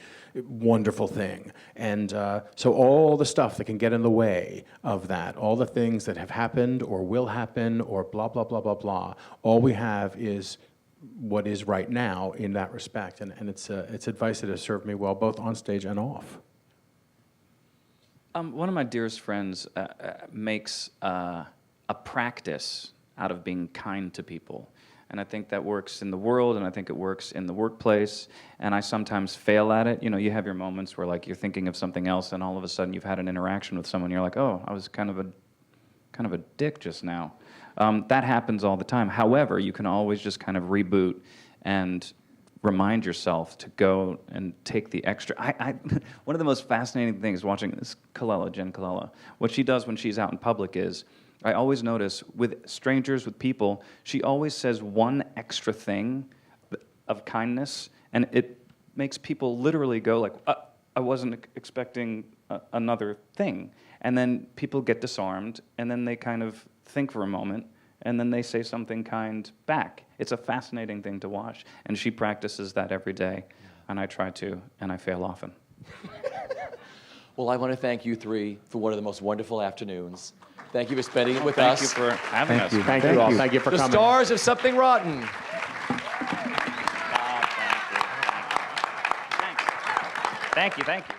S3: wonderful thing. And so all the stuff that can get in the way of that, all the things that have happened or will happen or blah, blah, blah, blah, blah, all we have is what is right now in that respect. And it's advice that has served me well, both on stage and off.
S2: One of my dearest friends makes a practice out of being kind to people. And I think that works in the world, and I think it works in the workplace. And I sometimes fail at it. You know, you have your moments where, like, you're thinking of something else, and all of a sudden you've had an interaction with someone. You're like, oh, I was kind of a dick just now. That happens all the time. However, you can always just kind of reboot and remind yourself to go and take the extra. One of the most fascinating things watching this, Jen Colella, what she does when she's out in public is I always notice with strangers, with people, she always says one extra thing of kindness, and it makes people literally go like, I wasn't expecting another thing. And then people get disarmed, and then they kind of think for a moment, and then they say something kind back. It's a fascinating thing to watch, and she practices that every day, and I try to, and I fail often.
S1: Well, I want to thank you three for one of the most wonderful afternoons. Thank you for spending it with us.
S2: Thank you for having us.
S3: Thank you all. Thank you for
S1: The
S3: coming.
S1: stars of Something Rotten.
S2: Thank you. Thank you.